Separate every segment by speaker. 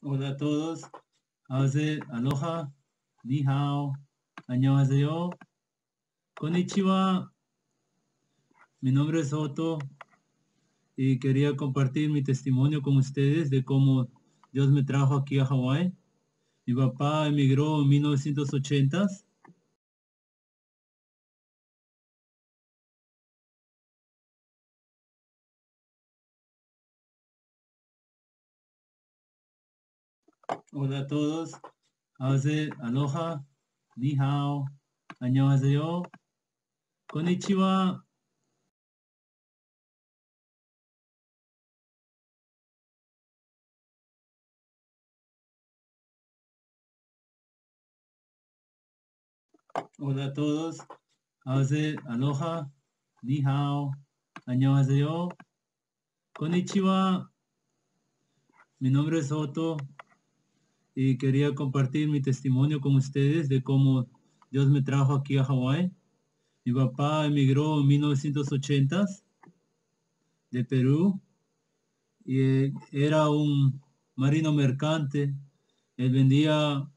Speaker 1: Hola a todos. Aloha, ni hao, annyeonghaseyo, konnichiwa. Mi nombre es Otto y quería compartir mi testimonio con ustedes de cómo Dios me trajo aquí a Hawái. Mi papá emigró en 1980. Hola a todos. Aloha, ni hao, annyeonghaseyo, konnichiwa. Hola a todos. Aloha, ni hao, annyeonghaseyo, konnichiwa. Mi nombre es Otto y quería compartir mi testimonio con ustedes de cómo Dios me trajo aquí a Hawái. Mi papá emigró en 1980 de Perú y era un marino mercante. Él vendía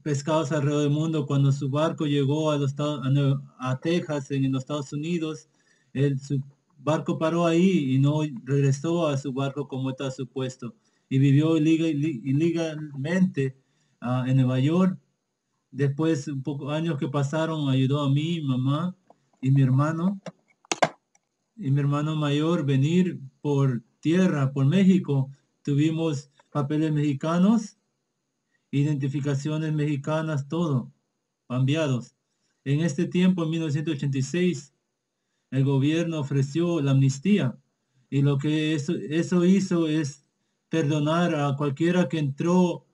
Speaker 1: pescados alrededor del mundo. Cuando su barco llegó a Texas, en los Estados Unidos, su barco paró ahí y no regresó a su barco como estaba supuesto. Y vivió ilegalmente en Nueva York. Después, un poco años que pasaron, ayudó a mí, mamá y mi hermano mayor venir por tierra, por México. Tuvimos papeles mexicanos, identificaciones mexicanas, todo cambiados. En este tiempo, en 1986, el gobierno ofreció la amnistía y lo que eso hizo es perdonar a cualquiera que entró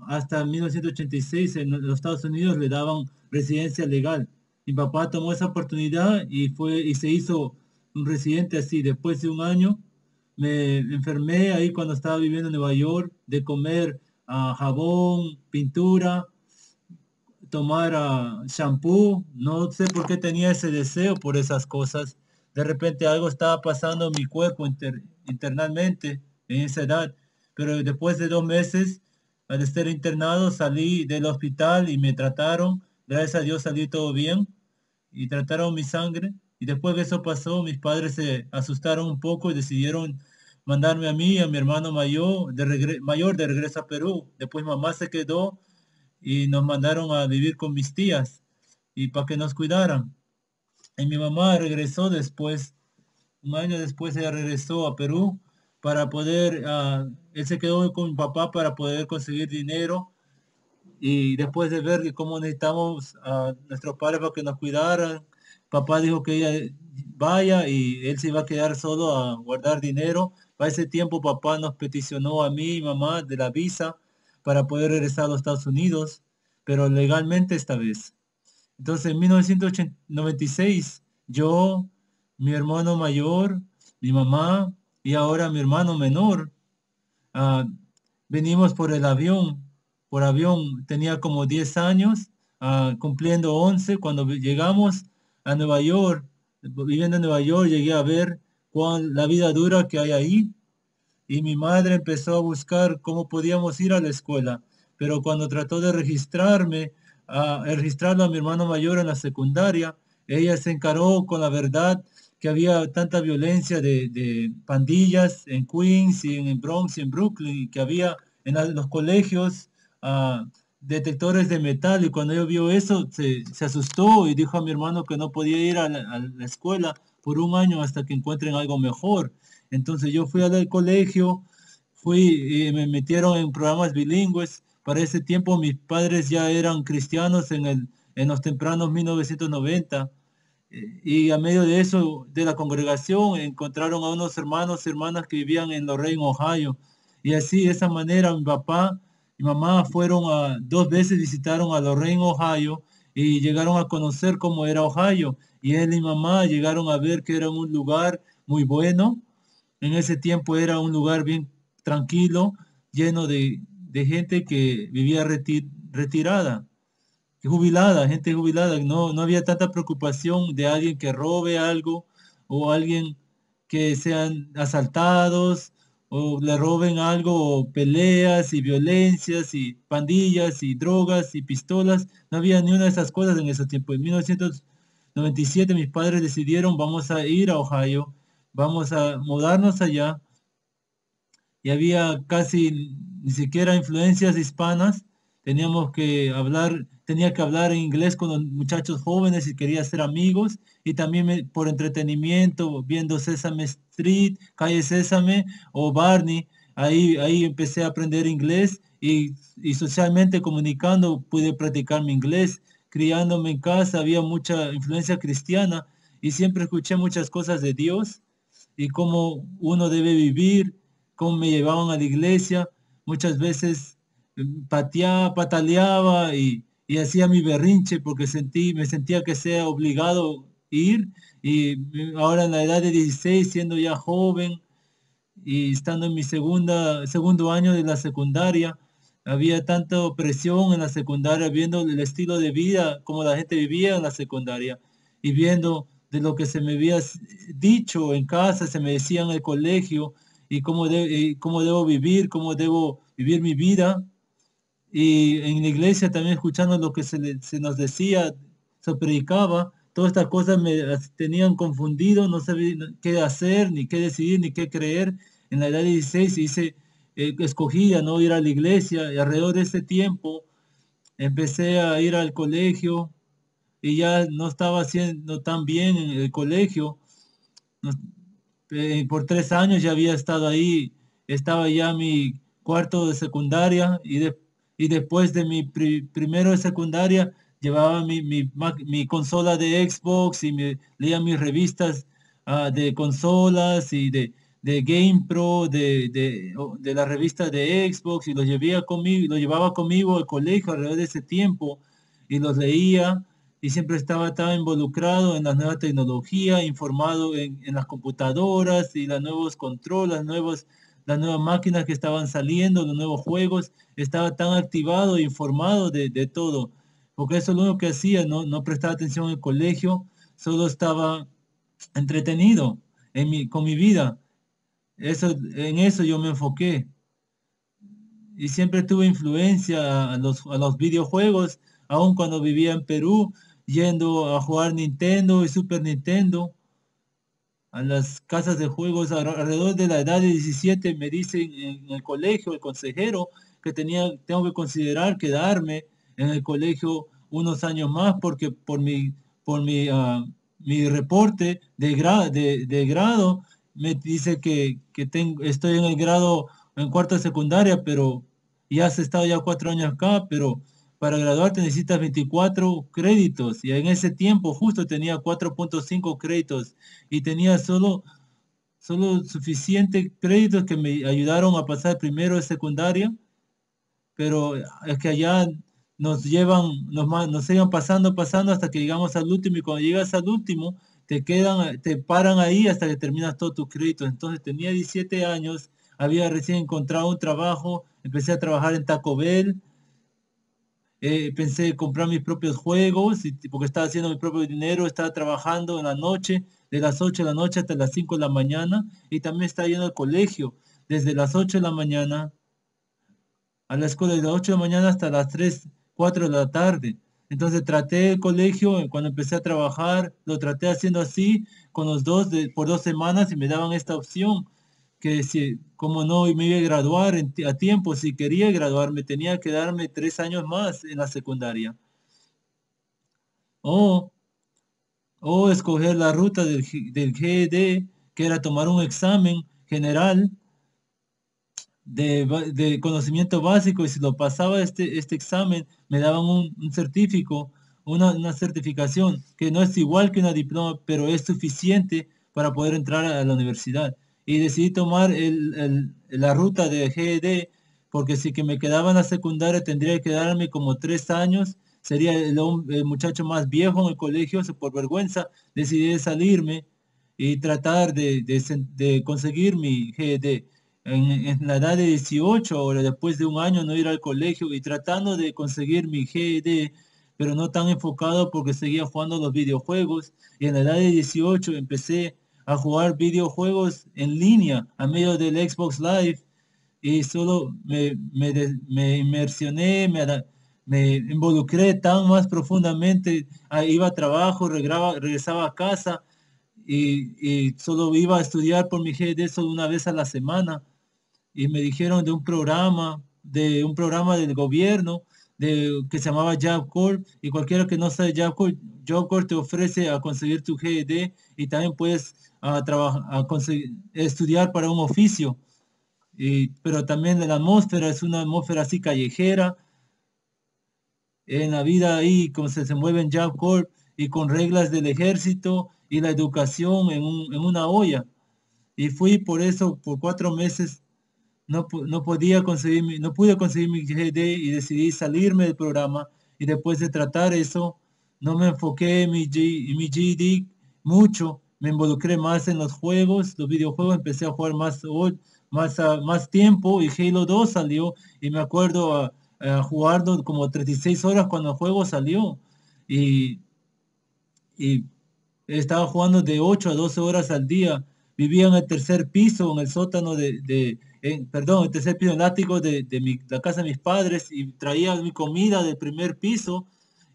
Speaker 1: hasta 1986 en los Estados Unidos, le daban residencia legal. Mi papá tomó esa oportunidad y se hizo un residente así. Después de un año me enfermé ahí cuando estaba viviendo en Nueva York de comer jabón, pintura, tomar shampoo. No sé por qué tenía ese deseo por esas cosas. De repente algo estaba pasando en mi cuerpo internamente en esa edad. Pero después de 2 meses, al estar internado, salí del hospital y me trataron. Gracias a Dios salí todo bien y trataron mi sangre. Y después de eso pasó, mis padres se asustaron un poco y decidieron mandarme a mí y a mi hermano mayor de regreso a Perú. Después mamá se quedó y nos mandaron a vivir con mis tías y para que nos cuidaran. Y mi mamá regresó después, un año después ella regresó a Perú para poder, él se quedó con mi papá para poder conseguir dinero y después de ver que cómo necesitamos a nuestros padres para que nos cuidaran, papá dijo que ella vaya y él se iba a quedar solo a guardar dinero. Para ese tiempo papá nos peticionó a mí y mamá de la visa para poder regresar a los Estados Unidos, pero legalmente esta vez. Entonces en 1996 yo, mi hermano mayor, mi mamá y ahora mi hermano menor, ah, venimos por avión, tenía como 10 años, cumpliendo 11 cuando llegamos a Nueva York, viviendo en Nueva York, llegué a ver la vida dura que hay ahí y mi madre empezó a buscar cómo podíamos ir a la escuela, pero cuando trató de registrarlo a mi hermano mayor en la secundaria, ella se encaró con la verdad que había tanta violencia de pandillas en Queens y en el Bronx y en Brooklyn, y que había en los colegios ah, detectores de metal, y cuando ella vio eso se asustó y dijo a mi hermano que no podía ir a la escuela por un año hasta que encuentren algo mejor. Entonces yo fui al colegio, fui y me metieron en programas bilingües. Para ese tiempo mis padres ya eran cristianos en los tempranos 1990. Y a medio de eso, de la congregación, encontraron a unos hermanos y hermanas que vivían en Lorraine, Ohio. Y así, de esa manera, mi papá y mamá fueron 2 veces, visitaron a Lorraine, Ohio, y llegaron a conocer cómo era Ohio. Y él y mamá llegaron a ver que era un lugar muy bueno. En ese tiempo era un lugar bien tranquilo, lleno de gente que vivía retirada, gente jubilada. No había tanta preocupación de alguien que robe algo o alguien que sean asaltados o le roben algo, o peleas y violencias y pandillas y drogas y pistolas. No había ni una de esas cosas en ese tiempo. En 1997 mis padres decidieron, vamos a ir a Ohio, vamos a mudarnos allá, y había casi ni siquiera influencias hispanas. Tenía que hablar en inglés con los muchachos jóvenes y quería ser amigos, y también por entretenimiento, viendo Sesame Street, Calle Sésame o Barney, ahí empecé a aprender inglés, y socialmente comunicando pude practicar mi inglés. Criándome en casa había mucha influencia cristiana y siempre escuché muchas cosas de Dios y cómo uno debe vivir, cómo me llevaban a la iglesia. Muchas veces pataleaba y hacía mi berrinche porque me sentía que sea obligado ir. Y ahora en la edad de 16, siendo ya joven y estando en mi segundo año de la secundaria, había tanta opresión en la secundaria, viendo el estilo de vida, como la gente vivía en la secundaria, y viendo de lo que se me había dicho en casa, se me decía en el colegio, y cómo debo vivir, cómo debo vivir mi vida. Y en la iglesia también escuchando lo que se nos decía, se predicaba. Todas estas cosas me tenían confundido, no sabía qué hacer, ni qué decidir, ni qué creer. En la edad de 16 escogí a no ir a la iglesia, y alrededor de ese tiempo empecé a ir al colegio y ya no estaba haciendo tan bien en el colegio. No- por 3 años ya había estado ahí, estaba ya mi cuarto de secundaria, y después de mi primero de secundaria llevaba mi consola de Xbox y leía mis revistas de consolas y de GamePro, de la revista de Xbox, y lo llevaba conmigo al colegio alrededor de ese tiempo y los leía, y siempre estaba tan involucrado en la nueva tecnología, informado en las computadoras y los nuevos controles, las nuevas máquinas que estaban saliendo, los nuevos juegos. Estaba tan activado e informado de todo, porque eso es lo único que hacía. No prestaba atención en el colegio, solo estaba entretenido con mi vida. En eso yo me enfoqué, y siempre tuve influencia a los videojuegos, aun cuando vivía en Perú, yendo a jugar Nintendo y Super Nintendo a las casas de juegos alrededor de la edad de 17. Me dicen en el colegio, el consejero, que tengo que considerar quedarme en el colegio unos años más, porque mi reporte de grado me dice que estoy en el grado en cuarto de secundaria, pero ya has estado ya 4 años acá, pero para graduarte necesitas 24 créditos, y en ese tiempo justo tenía 4.5 créditos, y tenía solo suficientes créditos que me ayudaron a pasar primero de secundaria. Pero es que allá nos sigan pasando hasta que llegamos al último, y cuando llegas al último, te paran ahí hasta que terminas todos tus créditos. Entonces tenía 17 años, había recién encontrado un trabajo, empecé a trabajar en Taco Bell. Pensé comprar mis propios juegos, porque estaba haciendo mi propio dinero, estaba trabajando en la noche, de las 8 de la noche hasta las 5 de la mañana, y también estaba yendo al colegio desde las 8 de la mañana a la escuela, de las 8 de la mañana hasta las 3 4 de la tarde. Entonces traté el colegio, cuando empecé a trabajar, lo traté haciendo así con los dos por 2 semanas, y me daban esta opción, que si, como no me iba a graduar a tiempo, si quería graduarme, tenía que darme 3 años más en la secundaria. O, o escoger la ruta del GED, que era tomar un examen general de conocimiento básico, y si lo pasaba este examen, me daban un certificado, una certificación, que no es igual que una diploma, pero es suficiente para poder entrar a la universidad. Y decidí tomar la ruta de GED, porque si que me quedaba en la secundaria tendría que darme como 3 años, sería el muchacho más viejo en el colegio. Por vergüenza decidí salirme y tratar de conseguir mi GED en la edad de 18, ahora después de un año no ir al colegio y tratando de conseguir mi GED, pero no tan enfocado porque seguía jugando los videojuegos. Y en la edad de 18 empecé a jugar videojuegos en línea a medio del Xbox Live y solo me inmersioné, me involucré tan más profundamente, iba a trabajo, regresaba a casa y solo iba a estudiar por mi GED eso una vez a la semana y me dijeron de un programa del gobierno que se llamaba Job Corps y cualquiera que no sabe Job Corps te ofrece a conseguir tu GED y también puedes estudiar para un oficio. Pero también la atmósfera es una atmósfera así callejera, en la vida ahí, como se mueve en Job Corps y con reglas del ejército y la educación en una olla. Y fui por eso, por 4 meses, no podía conseguir, no pude conseguir mi GED y decidí salirme del programa. Y después de tratar eso, no me enfoqué en mi GED mucho, me involucré más en los juegos, los videojuegos, empecé a jugar más tiempo y Halo 2 salió y me acuerdo a jugarlo como 36 horas cuando el juego salió y, y estaba jugando de 8 a 12 horas al día. Vivía en el tercer piso, en el sótano perdón, el tercer piso, en el ático la casa de mis padres y traía mi comida del primer piso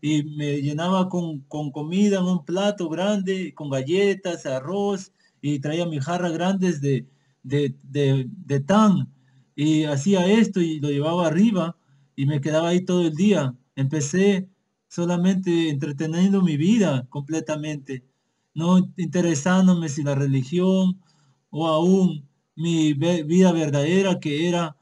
Speaker 1: y me llenaba con comida en un plato grande, con galletas, arroz y traía mis jarras grandes de tan y hacía esto y lo llevaba arriba y me quedaba ahí todo el día. Empecé solamente entreteniendo mi vida completamente, no interesándome si la religión o aún mi vida verdadera, que era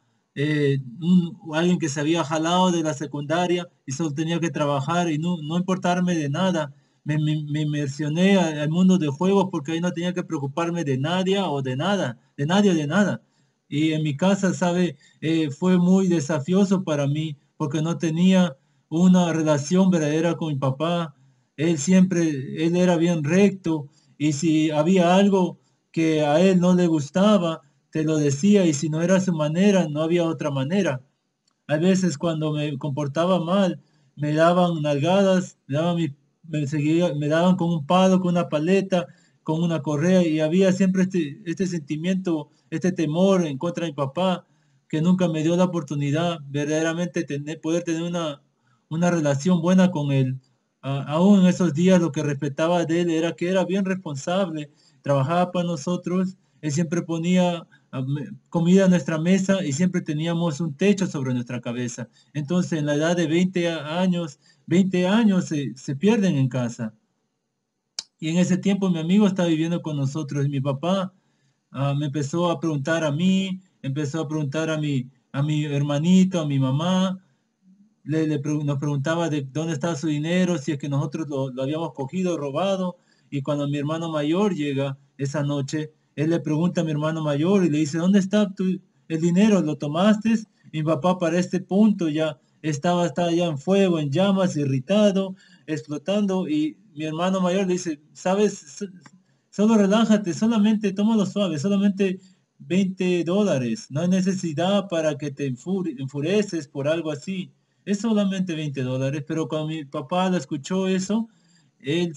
Speaker 1: alguien que se había jalado de la secundaria y solo tenía que trabajar y no importarme de nada. Me inmersioné al mundo de juegos porque ahí no tenía que preocuparme de nadie o de nada, de nadie o de nada. Y en mi casa, ¿sabe? Fue muy desafioso para mí porque no tenía una relación verdadera con mi papá. Él era bien recto y si había algo que a él no le gustaba, te lo decía y si no era su manera, no había otra manera. A veces cuando me comportaba mal, me daban nalgadas, me daban con un palo, con una paleta, con una correa y había siempre este sentimiento, este temor en contra de mi papá, que nunca me dio la oportunidad verdaderamente poder tener una relación buena con él. Aún en esos días lo que respetaba de él era que era bien responsable, trabajaba para nosotros, él siempre ponía comida en nuestra mesa y siempre teníamos un techo sobre nuestra cabeza. Entonces, en la edad de 20 años se pierden en casa. Y en ese tiempo mi amigo estaba viviendo con nosotros y mi papá me empezó a preguntar a mí, empezó a preguntar a mi hermanito, a mi mamá, nos preguntaba de dónde estaba su dinero, si es que nosotros lo habíamos cogido, robado. Y cuando mi hermano mayor llega esa noche, él le pregunta a mi hermano mayor y le dice, ¿dónde está el dinero? ¿Lo tomaste? Mi papá para este punto ya estaba ya en fuego, en llamas, irritado, explotando. Y mi hermano mayor le dice, ¿sabes? Solo relájate, solamente tómalo suave, solamente $20. No hay necesidad para que te enfureces por algo así. Es solamente $20, pero cuando mi papá lo escuchó eso, él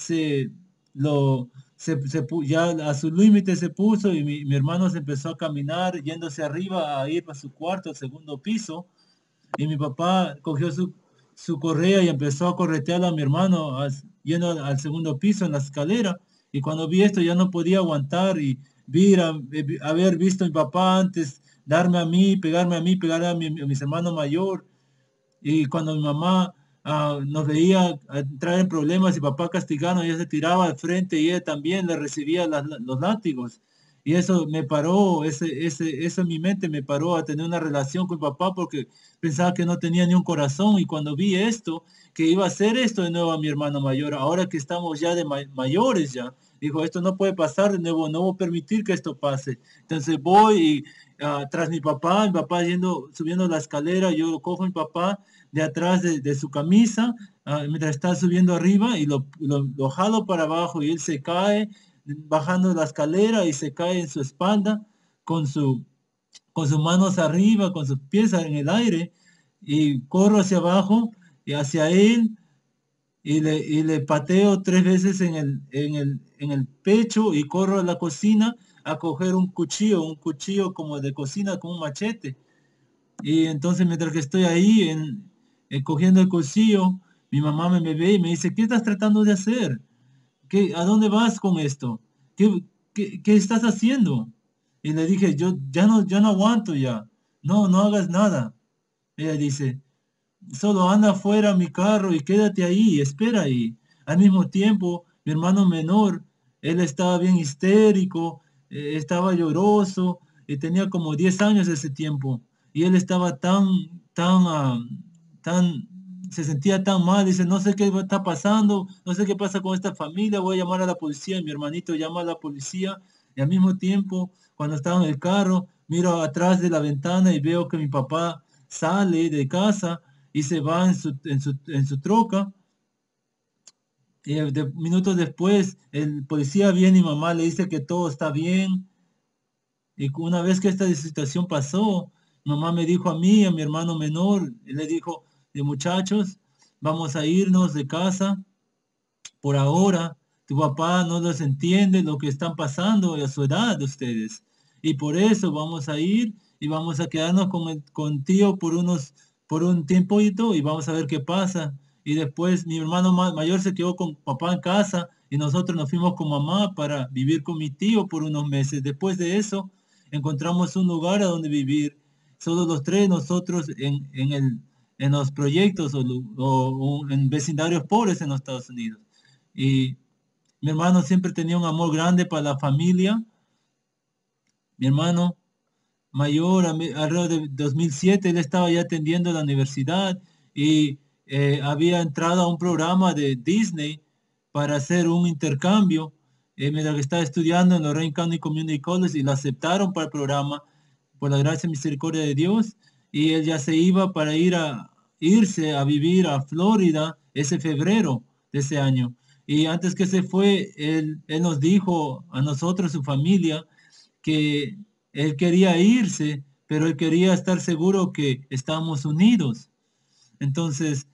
Speaker 1: ya a su límite se puso y mi hermano se empezó a caminar yéndose arriba a ir para su cuarto, al segundo piso, y mi papá cogió su correa y empezó a corretear a mi hermano yendo al segundo piso en la escalera. Y cuando vi esto ya no podía aguantar y haber visto a mi papá antes darme a mí, pegarle a mis hermanos mayores y cuando mi mamá nos veía entrar en problemas y papá castigando, ella se tiraba al frente y ella también le recibía los látigos. Y eso me paró, eso en mi mente me paró a tener una relación con papá porque pensaba que no tenía ni un corazón. Y cuando vi esto, que iba a hacer esto de nuevo a mi hermano mayor, ahora que estamos ya de mayores ya, dijo, esto no puede pasar de nuevo, no voy a permitir que esto pase. Entonces voy y tras mi papá subiendo la escalera, yo lo cojo a mi papá de atrás de su camisa, mientras está subiendo arriba y lo jalo para abajo y él se cae bajando la escalera y se cae en su espalda con con sus manos arriba, con sus pies en el aire y corro hacia abajo y hacia él y le pateo 3 veces en el pecho y corro a la cocina a coger un cuchillo como de cocina con un machete. Y entonces mientras que estoy ahí cogiendo el cuchillo, mi mamá me ve y me dice, ¿qué estás tratando de hacer? ¿A dónde vas con esto? ¿Qué estás haciendo? Y le dije, yo ya no aguanto ya. No, no hagas nada. Ella dice, solo anda afuera a mi carro y quédate ahí, espera ahí. Al mismo tiempo, mi hermano menor, él estaba bien histérico, estaba lloroso, y tenía como 10 años ese tiempo. Y él estaba tan, se sentía tan mal, dice, no sé qué está pasando, no sé qué pasa con esta familia, voy a llamar a la policía. Mi hermanito llama a la policía y al mismo tiempo, cuando estaba en el carro, miro atrás de la ventana y veo que mi papá sale de casa y se va en su troca. Y minutos después, el policía viene y mamá le dice que todo está bien. Y una vez que esta situación pasó, mamá me dijo a mí, a mi hermano menor, y le dijo, de muchachos, vamos a irnos de casa por ahora. Tu papá no los entiende lo que están pasando a su edad de ustedes. Y por eso vamos a ir y vamos a quedarnos con tío por un tiempito y vamos a ver qué pasa. Y después mi hermano mayor se quedó con papá en casa y nosotros nos fuimos con mamá para vivir con mi tío por unos meses. Después de eso encontramos un lugar a donde vivir. Solo los tres nosotros en los proyectos o en vecindarios pobres en los Estados Unidos. Y mi hermano siempre tenía un amor grande para la familia. Mi hermano mayor, alrededor de 2007, él estaba ya atendiendo la universidad y había entrado a un programa de Disney para hacer un intercambio mientras que estaba estudiando en Lorraine County Community College y lo aceptaron para el programa por la gracia y misericordia de Dios y él ya se iba para irse a vivir a Florida ese febrero de ese año. Y antes que se fue, él nos dijo a nosotros, su familia, que él quería irse, pero él quería estar seguro que estábamos unidos. Entonces,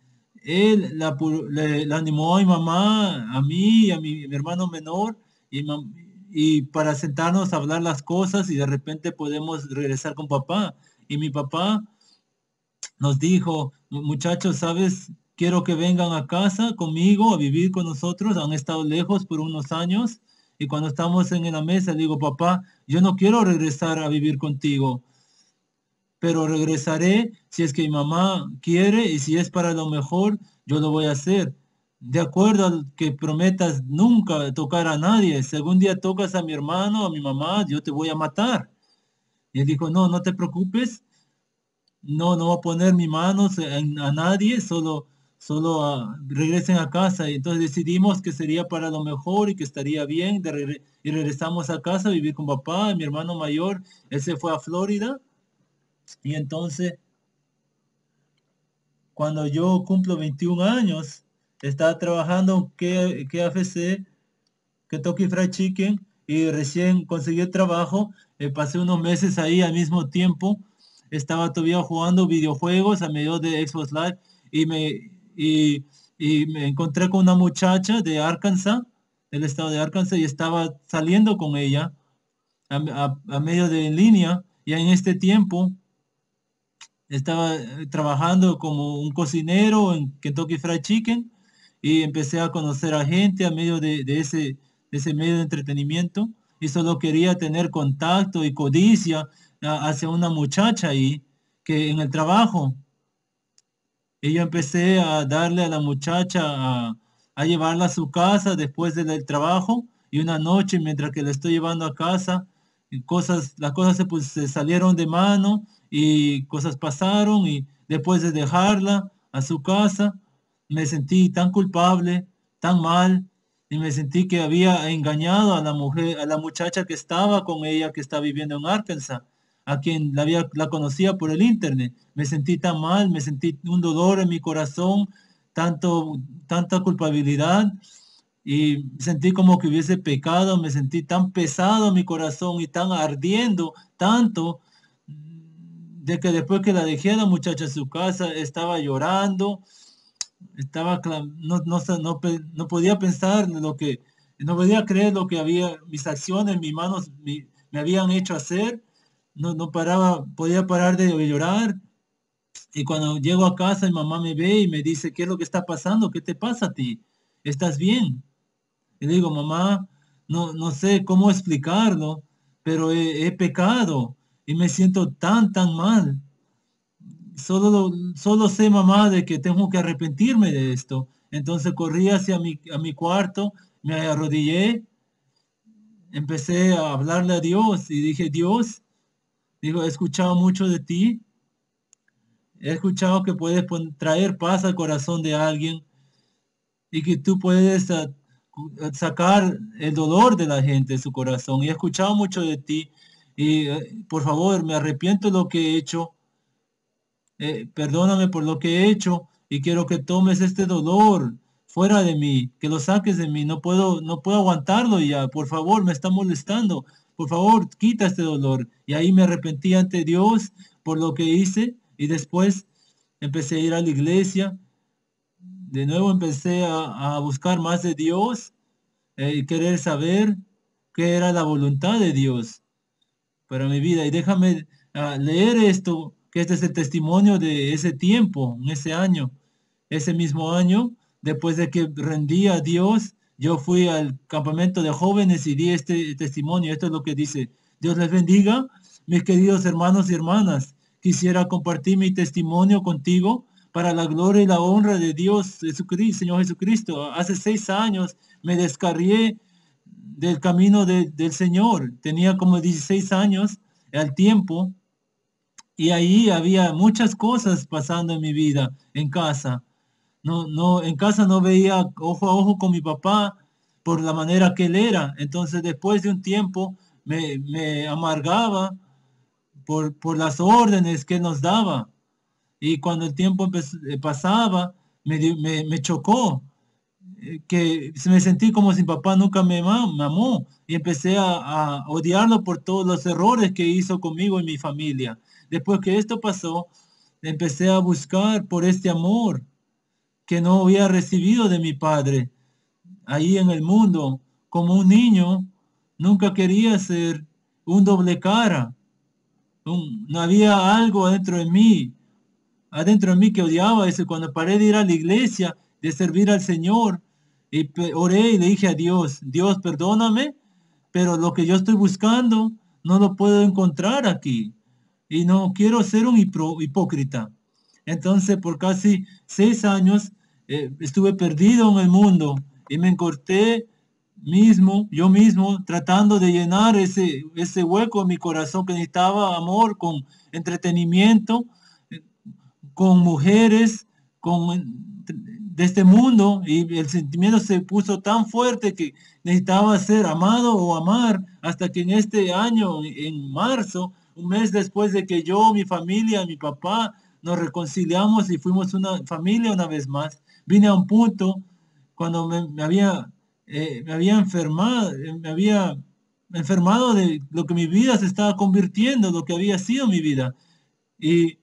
Speaker 1: él le animó a mi mamá, a mí y a mi hermano menor, y para sentarnos a hablar las cosas y de repente podemos regresar con papá. Y mi papá nos dijo, muchachos, ¿sabes? Quiero que vengan a casa conmigo a vivir con nosotros. Han estado lejos por unos años. Y cuando estamos en la mesa, le digo, papá, yo no quiero regresar a vivir contigo, pero regresaré si es que mi mamá quiere y si es para lo mejor, yo lo voy a hacer. De acuerdo a que prometas nunca tocar a nadie. Si algún día tocas a mi hermano, a mi mamá, yo te voy a matar. Y él dijo, no, no te preocupes, no voy a poner mis manos a nadie, solo regresen a casa. Y entonces decidimos que sería para lo mejor y que estaría bien. Y regresamos a casa a vivir con papá. Mi hermano mayor, él se fue a Florida. Y entonces, cuando yo cumplo 21 años, estaba trabajando en KFC, Kentucky Fried Chicken, y recién conseguí el trabajo. Pasé unos meses ahí al mismo tiempo. Estaba todavía jugando videojuegos a medio de Xbox Live y y me encontré con una muchacha de Arkansas, del estado de Arkansas, y estaba saliendo con ella a medio de en línea. Y en este tiempo estaba trabajando como un cocinero en Kentucky Fried Chicken y empecé a conocer a gente a medio de ese medio de entretenimiento y solo quería tener contacto y codicia hacia una muchacha ahí que en el trabajo. Y yo empecé a darle a la muchacha a llevarla a su casa después del trabajo y una noche mientras que la estoy llevando a casa, las cosas se salieron de mano y cosas pasaron y después de dejarla a su casa me sentí tan culpable, tan mal y me sentí que había engañado a la mujer, a la muchacha que estaba con ella, que está viviendo en Arkansas, a quien la conocía por el internet. Me sentí tan mal, me sentí un dolor en mi corazón, tanta culpabilidad y sentí como que hubiese pecado, me sentí tan pesado en mi corazón y tan ardiendo, tanto de que después que la dejé a la muchacha en su casa, estaba llorando no podía pensar lo que, no podía creer lo que había, mis acciones, mis manos me habían hecho hacer. No paraba, podía parar de llorar. Y cuando llego a casa, mi mamá me ve y me dice, ¿qué es lo que está pasando? ¿Qué te pasa a ti? ¿Estás bien? Y le digo, mamá, no sé cómo explicarlo, pero he pecado y me siento tan mal. Solo sé, mamá, de que tengo que arrepentirme de esto. Entonces corrí hacia a mi cuarto, me arrodillé, empecé a hablarle a Dios y dije, Dios, digo, he escuchado mucho de ti, he escuchado que puedes traer paz al corazón de alguien y que tú puedes sacar el dolor de la gente de su corazón. Y he escuchado mucho de ti y por favor, me arrepiento de lo que he hecho. Perdóname por lo que he hecho y quiero que tomes este dolor fuera de mí, que lo saques de mí. No puedo aguantarlo ya. Por favor, me está molestando. Por favor, quita este dolor. Y ahí me arrepentí ante Dios por lo que hice y después empecé a ir a la iglesia. De nuevo empecé a buscar más de Dios y querer saber qué era la voluntad de Dios para mi vida. Y déjame leer esto, que este es el testimonio de ese tiempo, en ese año. Ese mismo año, después de que rendí a Dios, yo fui al campamento de jóvenes y di este testimonio. Esto es lo que dice. Dios les bendiga, mis queridos hermanos y hermanas. Quisiera compartir mi testimonio contigo para la gloria y la honra de Dios, Jesucristo, Señor Jesucristo. Hace 6 años me descarrié del camino del Señor. Tenía como 16 años al tiempo y ahí había muchas cosas pasando en mi vida, en casa. En casa no veía ojo a ojo con mi papá por la manera que él era. Entonces después de un tiempo me amargaba por las órdenes que él nos daba. Y cuando el tiempo pasaba, me chocó que me sentí como si papá nunca me amó y empecé a odiarlo por todos los errores que hizo conmigo y mi familia. Después que esto pasó, empecé a buscar por este amor que no había recibido de mi padre ahí en el mundo. Como un niño, nunca quería ser un doble cara. No había algo adentro de mí que odiaba eso. Cuando paré de ir a la iglesia, de servir al Señor, y oré y le dije a Dios, Dios, perdóname, pero lo que yo estoy buscando no lo puedo encontrar aquí. Y no quiero ser un hipócrita. Entonces, por casi 6 años, estuve perdido en el mundo y me encorté yo mismo, tratando de llenar ese hueco en mi corazón que necesitaba amor con entretenimiento, con mujeres, de este mundo, y el sentimiento se puso tan fuerte que necesitaba ser amado o amar, hasta que en este año, en marzo, un mes después de que yo, mi familia, mi papá, nos reconciliamos y fuimos una familia una vez más, vine a un punto cuando me había enfermado, me había enfermado de lo que mi vida se estaba convirtiendo, lo que había sido mi vida. Y,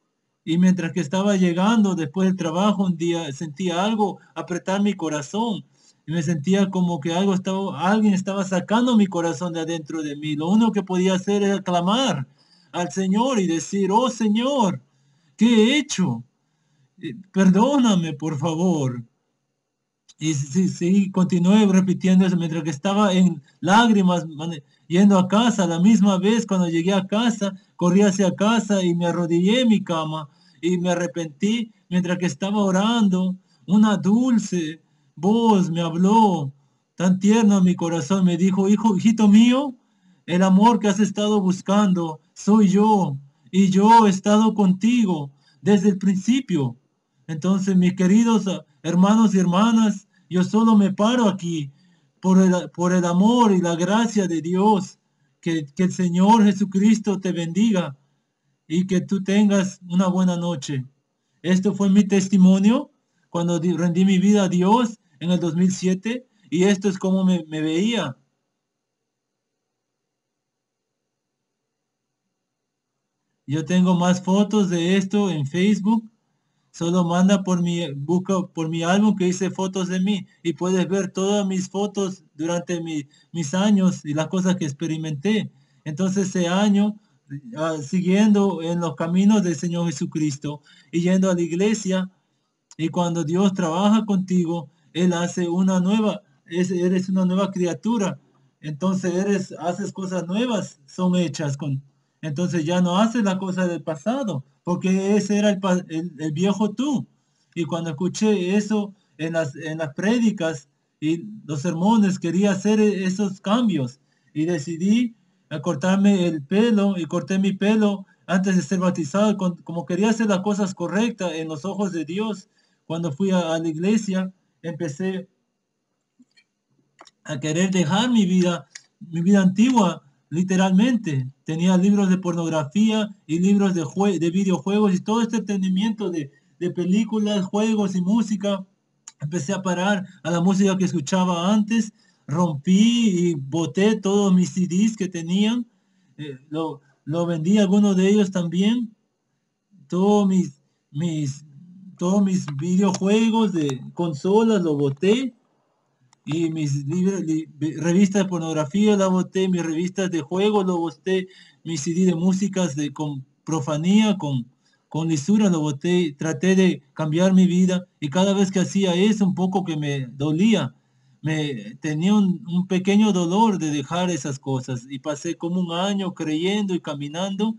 Speaker 1: y mientras que estaba llegando después del trabajo, un día sentía algo apretar mi corazón. Y me sentía como que alguien estaba sacando mi corazón de adentro de mí. Lo único que podía hacer era clamar al Señor y decir, oh Señor, ¿qué he hecho? Perdóname, por favor. Y sí, sí, continué repitiendo eso mientras que estaba en lágrimas, yendo a casa. La misma vez cuando llegué a casa, corrí hacia casa y me arrodillé en mi cama y me arrepentí mientras que estaba orando. Una dulce voz me habló, tan tierno a mi corazón, me dijo, hijito mío, el amor que has estado buscando soy yo y yo he estado contigo desde el principio. Entonces, mis queridos hermanos y hermanas, yo solo me paro aquí por el amor y la gracia de Dios. Que el Señor Jesucristo te bendiga y que tú tengas una buena noche. Esto fue mi testimonio cuando rendí mi vida a Dios en el 2007 y esto es como me veía. Yo tengo más fotos de esto en Facebook Solo busca por mi álbum que hice fotos de mí y puedes ver todas mis fotos durante mis años y las cosas que experimenté. Entonces ese año, siguiendo en los caminos del Señor Jesucristo y yendo a la iglesia, y cuando Dios trabaja contigo, Él hace eres una nueva criatura. Entonces haces cosas nuevas, son hechas con. Entonces ya no haces la cosa del pasado, porque ese era el viejo tú. Y cuando escuché eso en las prédicas y los sermones, quería hacer esos cambios. Y decidí cortarme el pelo y corté mi pelo antes de ser bautizado, como quería hacer las cosas correctas en los ojos de Dios. Cuando fui a la iglesia, empecé a querer dejar mi vida antigua, literalmente. Tenía libros de pornografía y libros de videojuegos y todo este entretenimiento de películas, juegos y música. Empecé a parar a la música que escuchaba antes, rompí y boté todos mis CDs que tenían, lo vendí algunos de ellos también, todos mis, todos mis videojuegos de consolas lo boté y revistas de pornografía la boté, mis revistas de juegos lo boté, mis CD de músicas con profanía, con lisura lo boté, traté de cambiar mi vida y cada vez que hacía eso un poco que me dolía, tenía un pequeño dolor de dejar esas cosas y pasé como un año creyendo y caminando,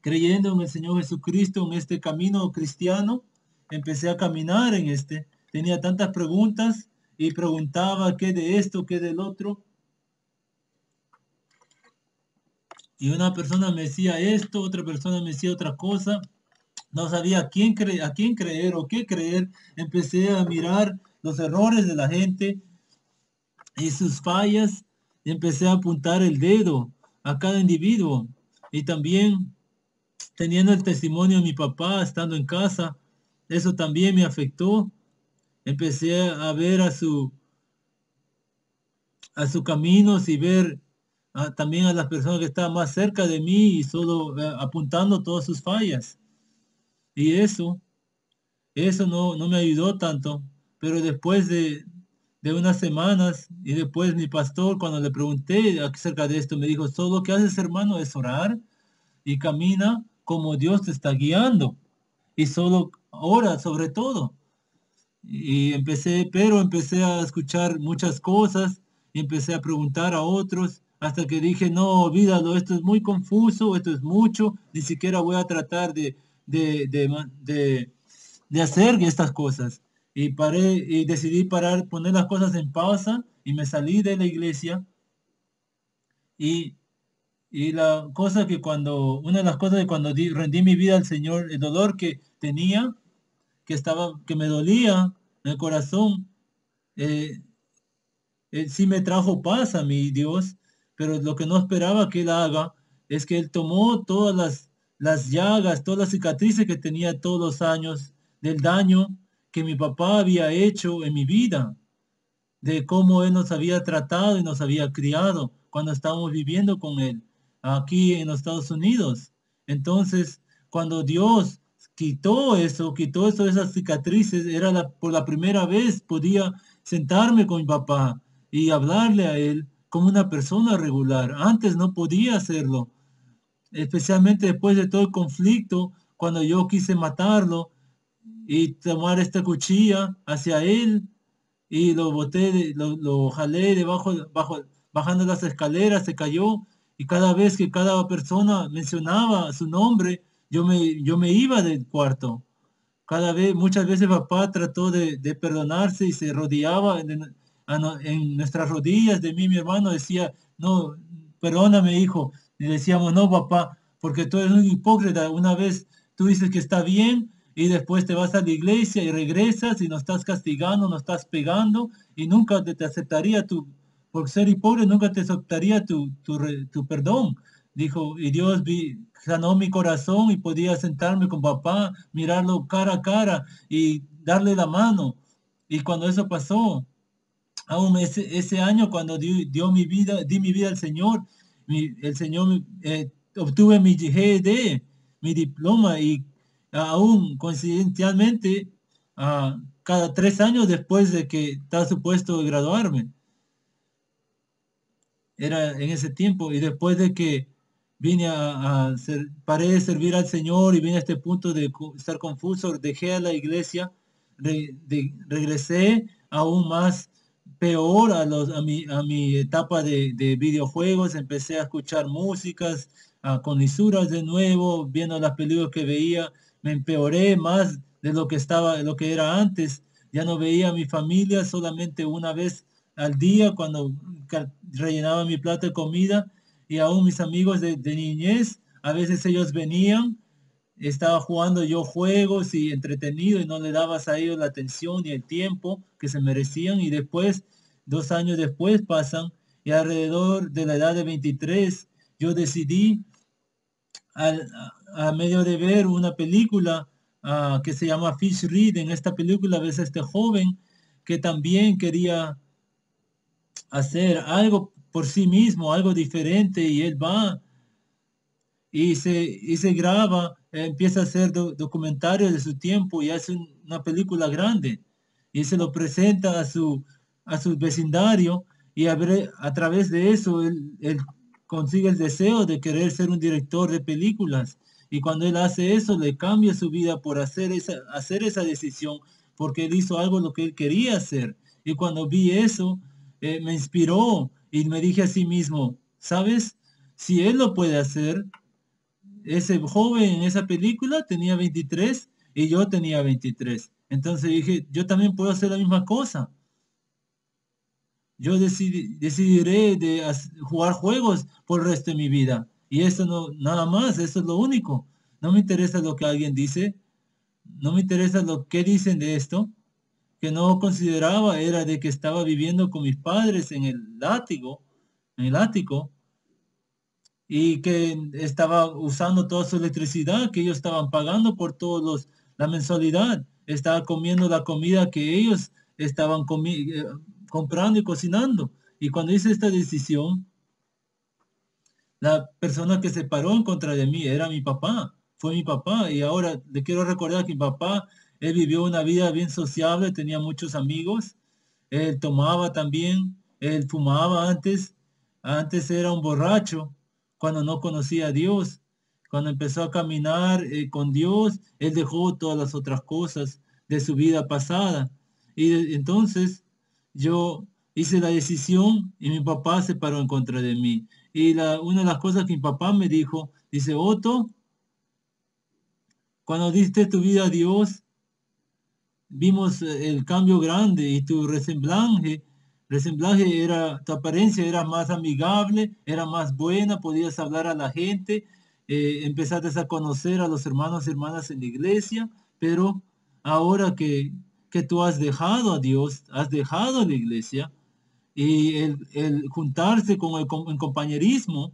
Speaker 1: creyendo en el Señor Jesucristo, en este camino cristiano. Empecé a caminar en tenía tantas preguntas y preguntaba qué de esto, qué del otro. Y una persona me decía esto, otra persona me decía otra cosa. No sabía a quién creer o qué creer. Empecé a mirar los errores de la gente y sus fallas y empecé a apuntar el dedo a cada individuo. Y también teniendo el testimonio de mi papá estando en casa, eso también me afectó. Empecé a ver a su caminos y ver también a las personas que estaban más cerca de mí y solo apuntando todas sus fallas. Y eso no me ayudó tanto, pero después de unas semanas y después mi pastor, cuando le pregunté acerca de esto, me dijo, solo lo que haces, hermano, es orar y camina como Dios te está guiando y solo ora sobre todo. Y empecé a escuchar muchas cosas y empecé a preguntar a otros hasta que dije, no, olvídalo, esto es muy confuso, esto es mucho, ni siquiera voy a tratar de hacer estas cosas. Y paré y decidí poner las cosas en pausa y me salí de la iglesia y, una de las cosas que cuando rendí mi vida al Señor, el dolor que tenía, que me dolía en el corazón, eh, sí me trajo paz a mi Dios, pero lo que no esperaba que Él haga es que Él tomó todas las llagas, todas las cicatrices que tenía todos los años del daño que mi papá había hecho en mi vida, de cómo Él nos había tratado y nos había criado cuando estábamos viviendo con Él aquí en los Estados Unidos. Entonces, cuando Dios quitó eso, esas cicatrices, por la primera vez podía sentarme con mi papá y hablarle a Él como una persona regular. Antes no podía hacerlo, especialmente después de todo el conflicto, cuando yo quise matarlo y tomar esta cuchilla hacia Él y lo boté, lo jalé bajando las escaleras, se cayó y cada vez que cada persona mencionaba su nombre, yo me iba del cuarto. Muchas veces papá trató de perdonarse y se rodeaba en nuestras rodillas de mí, mi hermano decía, no, perdóname hijo. Y decíamos, no papá, porque tú eres un hipócrita. Una vez tú dices que está bien y después te vas a la iglesia y regresas y nos estás castigando, nos estás pegando y nunca te aceptaría por ser hipócrita, nunca te aceptaría tu perdón. Dijo, y Dios sanó mi corazón y podía sentarme con papá, mirarlo cara a cara y darle la mano. Y cuando eso pasó, aún ese año cuando di mi vida al Señor, el Señor obtuve mi GED, mi diploma, aún coincidencialmente, cada 3 años después de que estaba supuesto graduarme. Era en ese tiempo, y después de que vine paré de servir al Señor y vine a este punto de estar confuso, dejé a la iglesia, regresé aún más peor a mi etapa de videojuegos, empecé a escuchar músicas con lisuras de nuevo, viendo las películas que veía, me empeoré más de lo que era antes. Ya no veía a mi familia solamente una vez al día cuando rellenaba mi plato de comida, y aún mis amigos de niñez, a veces ellos venían, estaba jugando yo juegos y entretenido, y no le dabas a ellos la atención y el tiempo que se merecían, y después, 2 años después pasan, y alrededor de la edad de 23, yo decidí, a medio de ver una película que se llama Fish Read. En esta película ves a este joven que también quería hacer algo por sí mismo, algo diferente, y él va y se graba, empieza a hacer documentarios de su tiempo y hace una película grande, y se lo presenta a su vecindario, y a través de eso él consigue el deseo de querer ser un director de películas, y cuando él hace eso le cambia su vida por hacer esa decisión, porque él hizo algo lo que él quería hacer. Y cuando vi eso, me inspiró y me dije a sí mismo, ¿sabes? Si él lo puede hacer, ese joven en esa película tenía 23 y yo tenía 23. Entonces dije, yo también puedo hacer la misma cosa. Yo decidiré de jugar juegos por el resto de mi vida. Y eso no, nada más, eso es lo único. No me interesa lo que alguien dice, no me interesa lo que dicen de esto, que no consideraba era de que estaba viviendo con mis padres en el ático, y que estaba usando toda su electricidad que ellos estaban pagando por la mensualidad. Estaba comiendo la comida que ellos estaban comprando y cocinando. Y cuando hice esta decisión, la persona que se paró en contra de mí era mi papá, fue mi papá. Y ahora le quiero recordar que mi papá, él vivió una vida bien sociable, tenía muchos amigos, él tomaba también, él fumaba antes era un borracho cuando no conocía a Dios. Cuando empezó a caminar con Dios, él dejó todas las otras cosas de su vida pasada. Y entonces yo hice la decisión y mi papá se paró en contra de mí. Y una de las cosas que mi papá me dijo, dice, Otto, cuando diste tu vida a Dios, vimos el cambio grande, y tu resemblaje era, tu apariencia era más amigable, era más buena, podías hablar a la gente, empezaste a conocer a los hermanos y hermanas en la iglesia, pero ahora que tú has dejado a Dios, has dejado la iglesia, y el juntarse en compañerismo,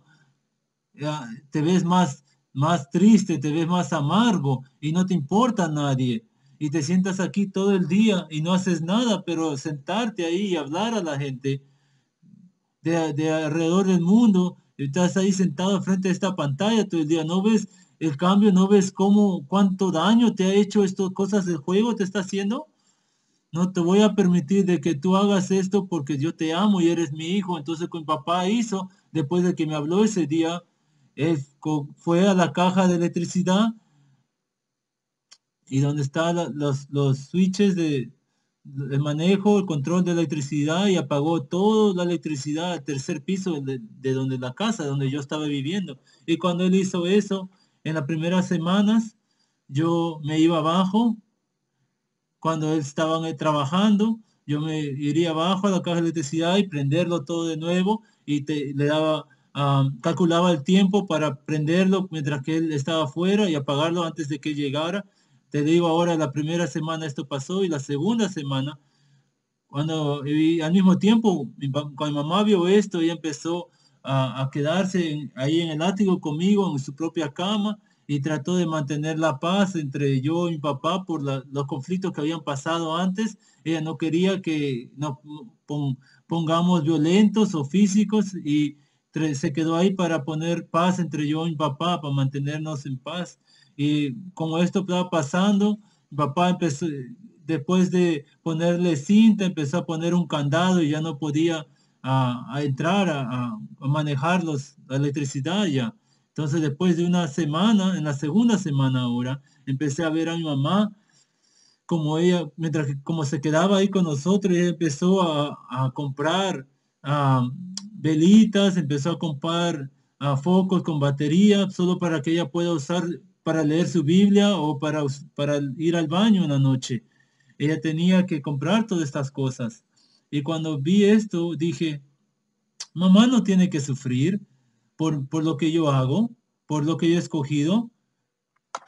Speaker 1: te ves más triste, te ves más amargo, y no te importa nadie. Y te sientas aquí todo el día y no haces nada, pero sentarte ahí y hablar a la gente de alrededor del mundo. Estás ahí sentado frente a esta pantalla todo el día. No ves el cambio, no ves cuánto daño te ha hecho estas cosas del juego, te está haciendo. No te voy a permitir de que tú hagas esto porque yo te amo y eres mi hijo. Entonces, con mi papá hizo, después de que me habló ese día, él fue a la caja de electricidad, y donde están los switches de manejo, el control de electricidad, y apagó toda la electricidad al tercer piso de donde la casa donde yo estaba viviendo. Y cuando él hizo eso, en las primeras semanas, yo me iba abajo. Cuando estaban trabajando, yo me iría abajo a la caja de electricidad y prenderlo todo de nuevo, y le daba, calculaba el tiempo para prenderlo mientras que él estaba afuera, y apagarlo antes de que llegara. Te digo, ahora la primera semana esto pasó, y la segunda semana, y al mismo tiempo, cuando mi mamá vio esto, ella empezó a quedarse ahí en el ático conmigo, en su propia cama, y trató de mantener la paz entre yo y mi papá por los conflictos que habían pasado antes. Ella no quería que nos pongamos violentos o físicos, y se quedó ahí para poner paz entre yo y mi papá, para mantenernos en paz. Y como esto estaba pasando, mi papá empezó, después de ponerle cinta, empezó a poner un candado y ya no podía a entrar a manejar la electricidad ya. Entonces, después de una semana, en la segunda semana ahora, empecé a ver a mi mamá como ella, mientras que como se quedaba ahí con nosotros, ella empezó a comprar velitas, empezó a comprar focos con batería, solo para que ella pueda usar para leer su Biblia o para ir al baño en la noche. Ella tenía que comprar todas estas cosas. Y cuando vi esto, dije, mamá no tiene que sufrir por lo que yo hago, por lo que yo he escogido.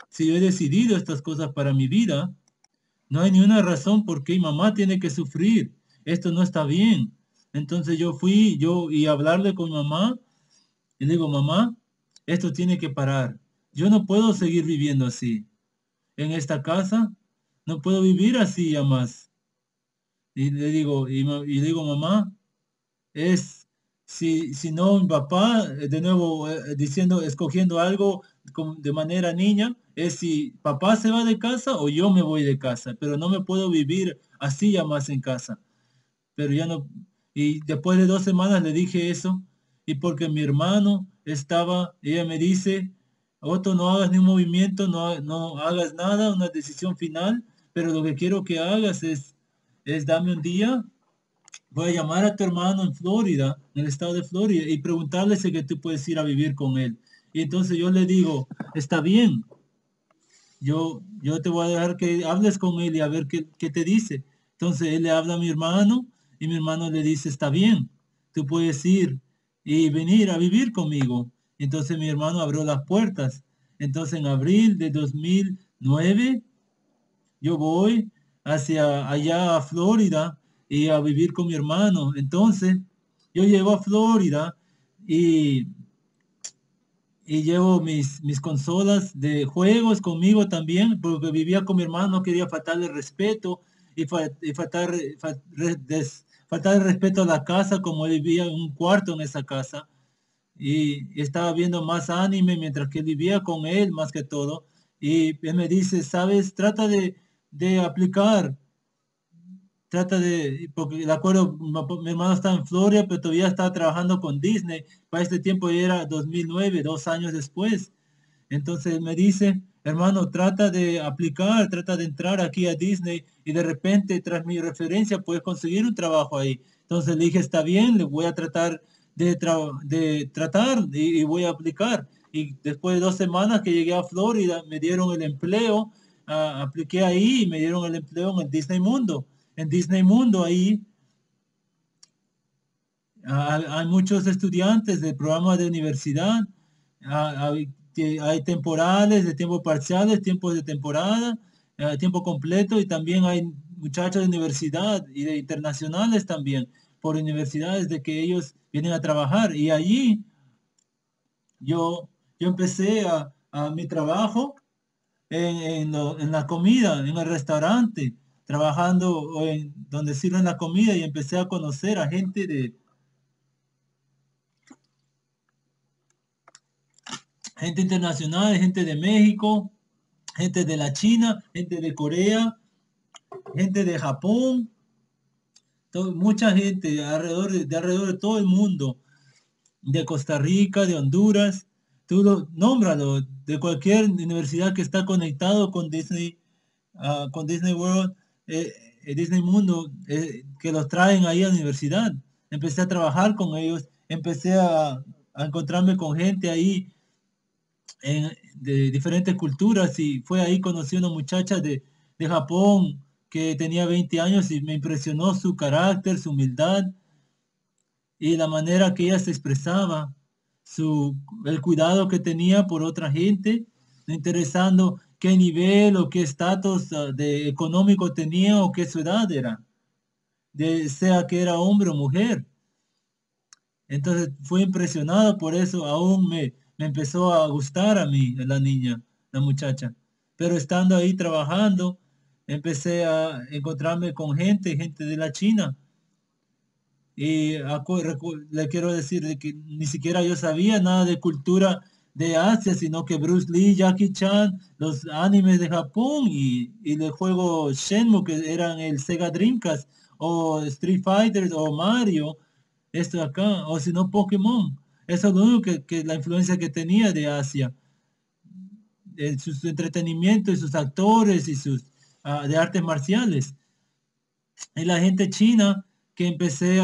Speaker 1: Si yo he decidido estas cosas para mi vida, no hay ni una razón por qué mamá tiene que sufrir. Esto no está bien. Entonces yo y hablarle con mamá y le digo, mamá, esto tiene que parar. Yo no puedo seguir viviendo así. En esta casa no puedo vivir así ya más. Y le digo, y le digo, mamá, es si no mi papá, de nuevo diciendo, escogiendo algo de manera niña, es si papá se va de casa o yo me voy de casa, pero no me puedo vivir así ya más en casa. Pero ya no, y después de 2 semanas le dije eso, y porque mi hermano estaba, ella me dice, Otto, no hagas ni un movimiento, no hagas nada, una decisión final, pero lo que quiero que hagas es dame un día. Voy a llamar a tu hermano en Florida, en el estado de Florida, y preguntarle si que tú puedes ir a vivir con él. Y entonces yo le digo, está bien, yo te voy a dejar que hables con él y a ver qué te dice. Entonces él le habla a mi hermano y mi hermano le dice, está bien, tú puedes ir y venir a vivir conmigo. Entonces mi hermano abrió las puertas. Entonces en abril de 2009 yo voy hacia allá a Florida y a vivir con mi hermano. Entonces, yo llego a Florida y, y llevo mis consolas de juegos conmigo también, porque vivía con mi hermano, no quería faltarle respeto y faltar el respeto a la casa, como él vivía en un cuarto en esa casa y estaba viendo más anime mientras que vivía con él más que todo. Y él me dice, sabes, trata de aplicar, porque de acuerdo, mi hermano está en Florida, pero todavía estaba trabajando con Disney. Para este tiempo ya era 2009, 2 años después. Entonces me dice, hermano, trata de aplicar, trata de entrar aquí a Disney y de repente, tras mi referencia, puedes conseguir un trabajo ahí. Entonces le dije, está bien, le voy a tratar de tratar y voy a aplicar. Y después de 2 semanas que llegué a Florida, me dieron el empleo, apliqué ahí y me dieron el empleo en el Disney Mundo. En Disney Mundo ahí hay muchos estudiantes del programa de universidad, hay temporales, de tiempo parciales, tiempos de temporada, tiempo completo y también hay muchachos de universidad y de internacionales también, por universidades de que ellos vienen a trabajar. Y allí yo empecé a mi trabajo en la comida, en el restaurante, trabajando en donde sirven la comida y empecé a conocer a gente internacional, gente de México, gente de la China, gente de Corea, gente de Japón, mucha gente alrededor de todo el mundo, de Costa Rica, de Honduras, nómbralo, de cualquier universidad que está conectado con Disney World, Disney Mundo, que los traen ahí a la universidad. Empecé a trabajar con ellos, empecé a encontrarme con gente ahí de diferentes culturas y fue ahí conocí a una muchacha de Japón que tenía 20 años y me impresionó su carácter, su humildad y la manera que ella se expresaba, el cuidado que tenía por otra gente, no interesando qué nivel o qué estatus de económico tenía o qué su edad era, sea que era hombre o mujer. Entonces fue impresionado por eso, aún me empezó a gustar a mí, la niña, la muchacha. Pero estando ahí trabajando, empecé a encontrarme con gente de la China. Y le quiero decir de que ni siquiera yo sabía nada de cultura de Asia, sino que Bruce Lee, Jackie Chan, los animes de Japón y el juego Shenmue, que eran el Sega Dreamcast, o Street Fighter, o Mario, esto acá, o si no Pokémon. Eso es lo único que la influencia que tenía de Asia, sus entretenimientos y sus actores y sus de artes marciales. Y la gente china que empecé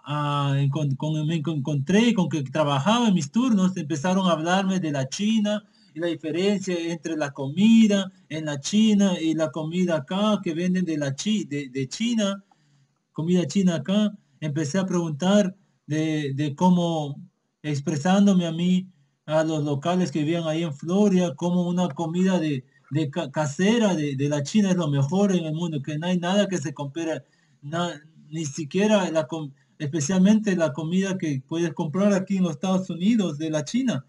Speaker 1: me encontré con que trabajaba en mis turnos, empezaron a hablarme de la China y la diferencia entre la comida en la China y la comida acá que venden de China, comida china acá. Empecé a preguntar de cómo, expresándome a mí, a los locales que vivían ahí en Florida, como una comida casera de la China es lo mejor en el mundo, que no hay nada que se compare, ni siquiera especialmente la comida que puedes comprar aquí en los Estados Unidos de la China,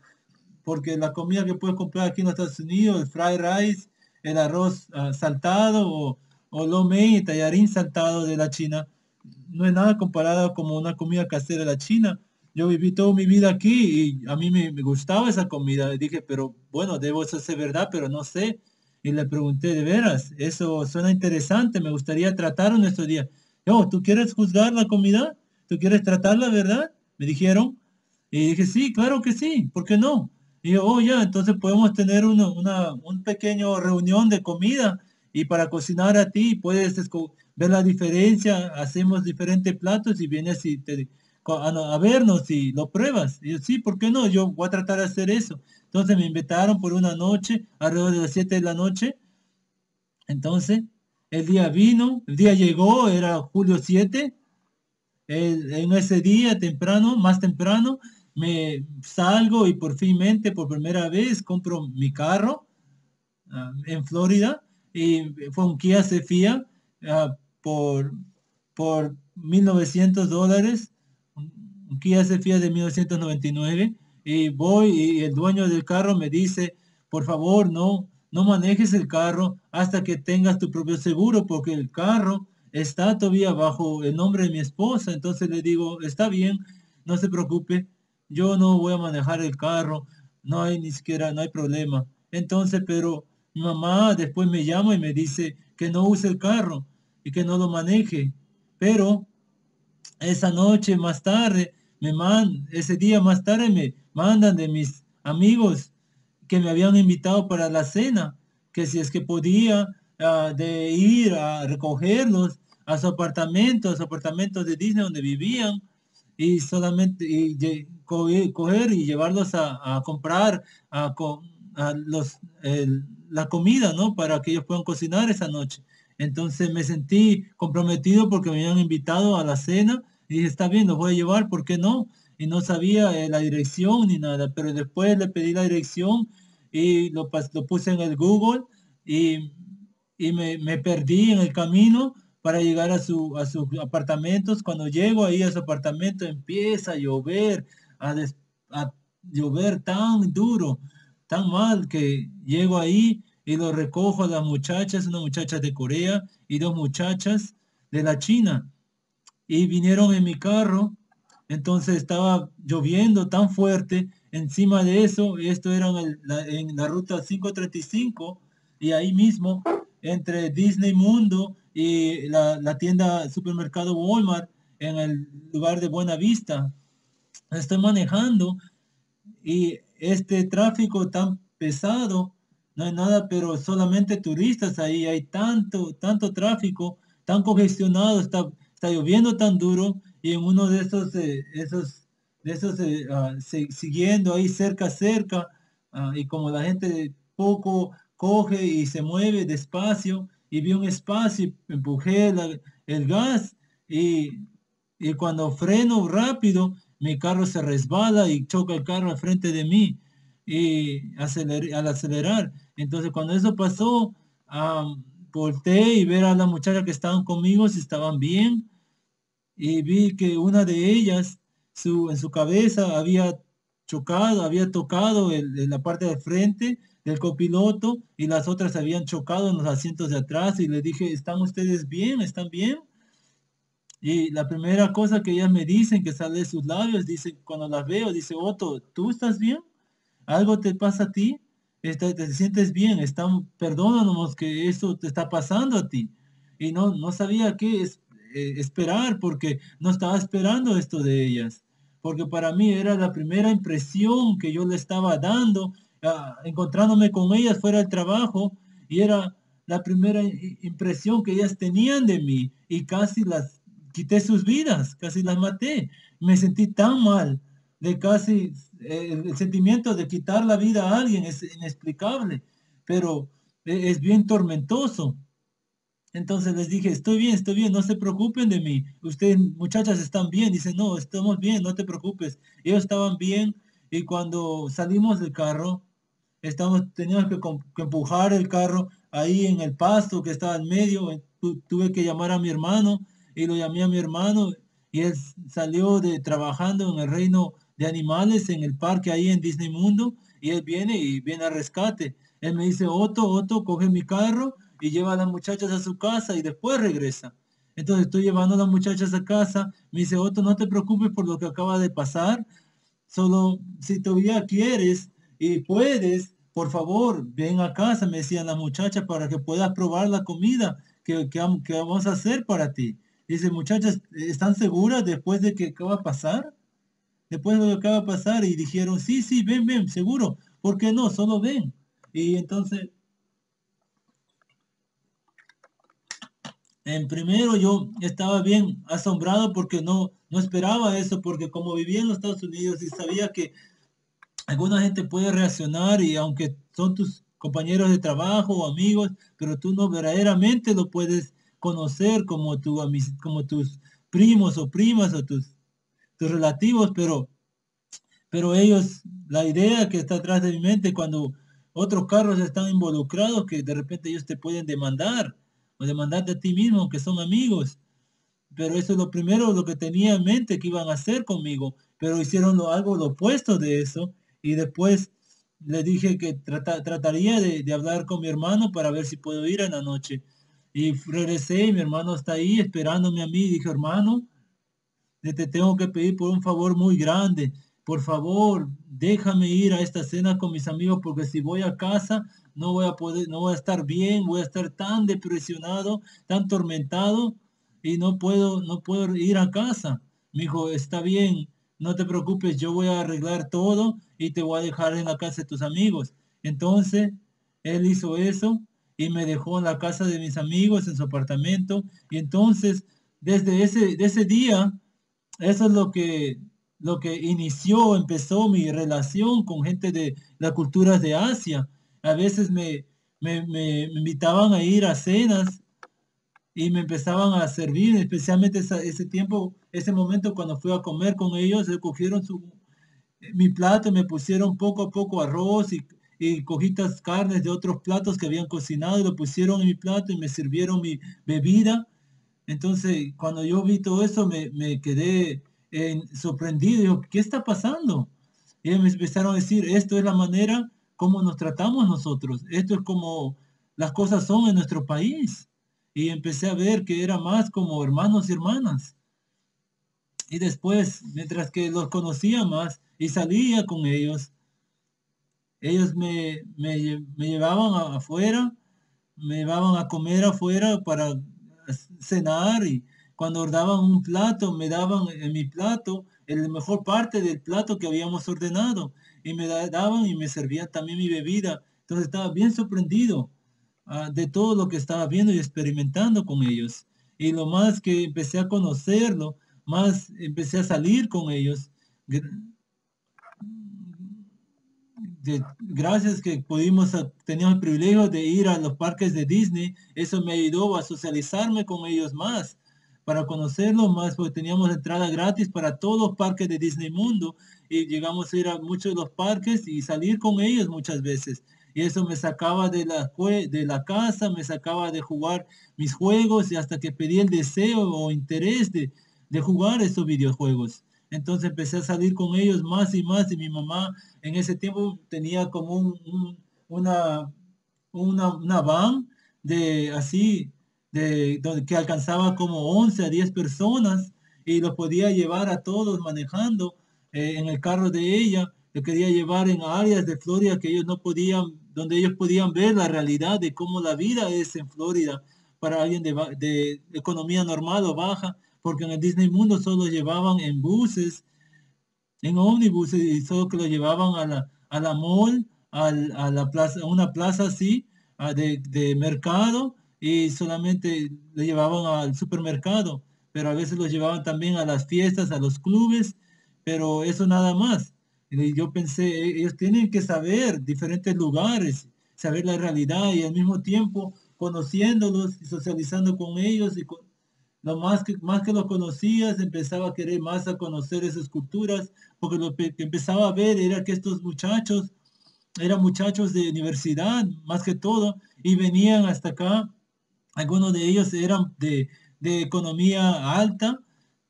Speaker 1: porque la comida que puedes comprar aquí en los Estados Unidos, el fried rice, el arroz saltado o lo mein, tallarín saltado de la China, no es nada comparado como una comida casera de la China. Yo viví toda mi vida aquí y a mí me gustaba esa comida. Y dije, pero bueno, debo eso ser verdad, pero no sé. Y le pregunté, de veras, eso suena interesante, me gustaría tratar en estos días. Yo, ¿tú quieres juzgar la comida? ¿Tú quieres tratarla, verdad? Me dijeron. Y dije, sí, claro que sí, ¿por qué no? Y yo, oh, ya, entonces podemos tener un pequeño reunión de comida y para cocinar a ti puedes ver la diferencia, hacemos diferentes platos y vienes y a vernos y lo pruebas. Y yo, sí, ¿por qué no? Yo voy a tratar de hacer eso. Entonces me invitaron por una noche, alrededor de las 7 de la noche. Entonces, el día vino, el día llegó, era julio 7. En ese día temprano, más temprano, me salgo y por primera vez compro mi carro en Florida y fue un Kia Cephia ah, por, por $1,900, un Kia Cephia de 1999 y voy y el dueño del carro me dice, por favor, no manejes el carro hasta que tengas tu propio seguro porque el carro está todavía bajo el nombre de mi esposa. Entonces le digo, está bien, no se preocupe, yo no voy a manejar el carro, no hay ni siquiera, no hay problema. Entonces, pero mi mamá después me llama y me dice que no use el carro y que no lo maneje. Pero esa noche más tarde, ese día más tarde me mandan de mis amigos que me habían invitado para la cena, que si es que podía de ir a recogerlos a su apartamento de Disney donde vivían y solamente coger y llevarlos a comprar a la comida, ¿no? Para que ellos puedan cocinar esa noche. Entonces me sentí comprometido porque me habían invitado a la cena y dije, está bien, los voy a llevar, ¿por qué no? Y no sabía la dirección ni nada, pero después le pedí la dirección y lo puse en el Google y, y me perdí en el camino para llegar a sus apartamentos. Cuando llego ahí a su apartamento empieza a llover, a llover tan duro, tan mal que llego ahí y lo recojo a las muchachas, una muchacha de Corea y dos muchachas de la China. Y vinieron en mi carro, entonces estaba lloviendo tan fuerte. Encima de eso, esto era en la ruta 535 y ahí mismo, entre Disney Mundo y la tienda supermercado Walmart, en el lugar de Buena Vista. Estoy manejando y este tráfico tan pesado, no hay nada, pero solamente turistas ahí, hay tanto tráfico, tan congestionado, está lloviendo tan duro y en uno de esos siguiendo ahí cerca, y como la gente poco coge y se mueve despacio y vi un espacio y empujé el gas y, y cuando freno rápido, mi carro se resbala y choca el carro al frente de mí y al acelerar. Entonces, cuando eso pasó, volteé y ver a las muchachas que estaban conmigo si estaban bien y vi que una de ellas, en su cabeza había tocado en la parte de frente del copiloto y las otras habían chocado en los asientos de atrás y le dije, ¿están ustedes bien? ¿Están bien? Y la primera cosa que ellas me dicen que sale de sus labios, dice, cuando las veo, dice, Otto, ¿tú estás bien? ¿Algo te pasa a ti? ¿Te sientes bien? Perdónanos que eso te está pasando a ti. Y no sabía qué esperar porque no estaba esperando esto de ellas. Porque para mí era la primera impresión que yo le estaba dando, encontrándome con ellas fuera del trabajo, y era la primera impresión que ellas tenían de mí, y casi las quité sus vidas, casi las maté. Me sentí tan mal, de casi el sentimiento de quitar la vida a alguien es inexplicable, pero es bien tormentoso. Entonces les dije, estoy bien, no se preocupen de mí. Ustedes, muchachas, están bien. Dicen, no, estamos bien, no te preocupes. Ellos estaban bien, y cuando salimos del carro, teníamos que empujar el carro ahí en el pasto que estaba en medio. Tuve que llamar a mi hermano, y lo llamé a mi hermano, y él salió de trabajando en el reino de animales en el parque ahí en Disney Mundo, y él viene a rescate. Él me dice, Otto, coge mi carro y lleva a las muchachas a su casa y después regresa. Entonces estoy llevando a las muchachas a casa. Me dice, Otto, no te preocupes por lo que acaba de pasar. Solo si todavía quieres y puedes, por favor, ven a casa, me decían las muchachas, para que puedas probar la comida que vamos a hacer para ti. Dice, muchachas, ¿están seguras después de que acaba de pasar? Después de lo que acaba de pasar, y dijeron, sí, sí, ven, seguro. ¿Por qué no? Solo ven. Y entonces, en primero yo estaba bien asombrado porque no esperaba eso, porque como vivía en los Estados Unidos y sabía que alguna gente puede reaccionar, y aunque son tus compañeros de trabajo o amigos, pero tú no verdaderamente lo puedes conocer como, como tus primos o primas o tus relativos, pero ellos, la idea que está atrás de mi mente, cuando otros carros están involucrados, que de repente ellos te pueden demandar o demandarte a ti mismo, que son amigos. Pero eso es lo primero, lo que tenía en mente que iban a hacer conmigo, pero hicieron algo lo opuesto de eso. Y después le dije que trataría de hablar con mi hermano para ver si puedo ir en la noche. Y regresé, y mi hermano está ahí esperándome a mí. Y dije, hermano, te tengo que pedir por un favor muy grande. Por favor, déjame ir a esta cena con mis amigos, porque si voy a casa no voy a poder, no voy a estar bien, voy a estar tan depresionado, tan tormentado, y no puedo ir a casa. Me dijo, está bien, no te preocupes, yo voy a arreglar todo y te voy a dejar en la casa de tus amigos. Entonces, él hizo eso y me dejó en la casa de mis amigos, en su apartamento. Y entonces, desde de ese día, eso es lo que empezó mi relación con gente de las culturas de Asia. A veces me invitaban a ir a cenas y me empezaban a servir, especialmente ese tiempo, ese momento cuando fui a comer con ellos. Cogieron mi plato, me pusieron poco a poco arroz y cojitas carnes de otros platos que habían cocinado, y lo pusieron en mi plato y me sirvieron mi bebida. Entonces, cuando yo vi todo eso, me quedé sorprendido. Digo, ¿qué está pasando? Y ellos me empezaron a decir, esto es la manera como nos tratamos nosotros. Esto es como las cosas son en nuestro país. Y empecé a ver que era más como hermanos y hermanas. Y después, mientras que los conocía más y salía con ellos me llevaban afuera, me llevaban a comer afuera para cenar, y cuando ordenaban un plato, me daban en mi plato la mejor parte del plato que habíamos ordenado, y me daban y me servían también mi bebida. Entonces estaba bien sorprendido de todo lo que estaba viendo y experimentando con ellos. Y lo más que empecé a conocerlo, más empecé a salir con ellos. Gracias que teníamos el privilegio de ir a los parques de Disney. Eso me ayudó a socializarme con ellos más, para conocerlos más, porque teníamos entrada gratis para todos los parques de Disney Mundo, y llegamos a ir a muchos de los parques y salir con ellos muchas veces. Y eso me sacaba de la casa, me sacaba de jugar mis juegos, y hasta que pedí el deseo o interés de jugar esos videojuegos. Entonces empecé a salir con ellos más y más, y mi mamá en ese tiempo tenía como una, una van de así, que alcanzaba como 11 a 10 personas, y los podía llevar a todos manejando en el carro de ella. le quería llevar en áreas de Florida que ellos no podían, donde ellos podían ver la realidad de cómo la vida es en Florida para alguien de economía normal o baja, porque en el Disney Mundo solo llevaban en buses, en ómnibuses, y solo que lo llevaban a la mall, a la plaza, a una plaza así, de mercado, y solamente lo llevaban al supermercado, pero a veces lo llevaban también a las fiestas, a los clubes, pero eso nada más. Y yo pensé, ellos tienen que saber diferentes lugares, saber la realidad y al mismo tiempo conociéndolos y socializando con ellos y lo más que lo conocías, empezaba a querer más a conocer esas culturas, porque que empezaba a ver era que estos muchachos eran muchachos de universidad, más que todo, y venían hasta acá. Algunos de ellos eran de economía alta,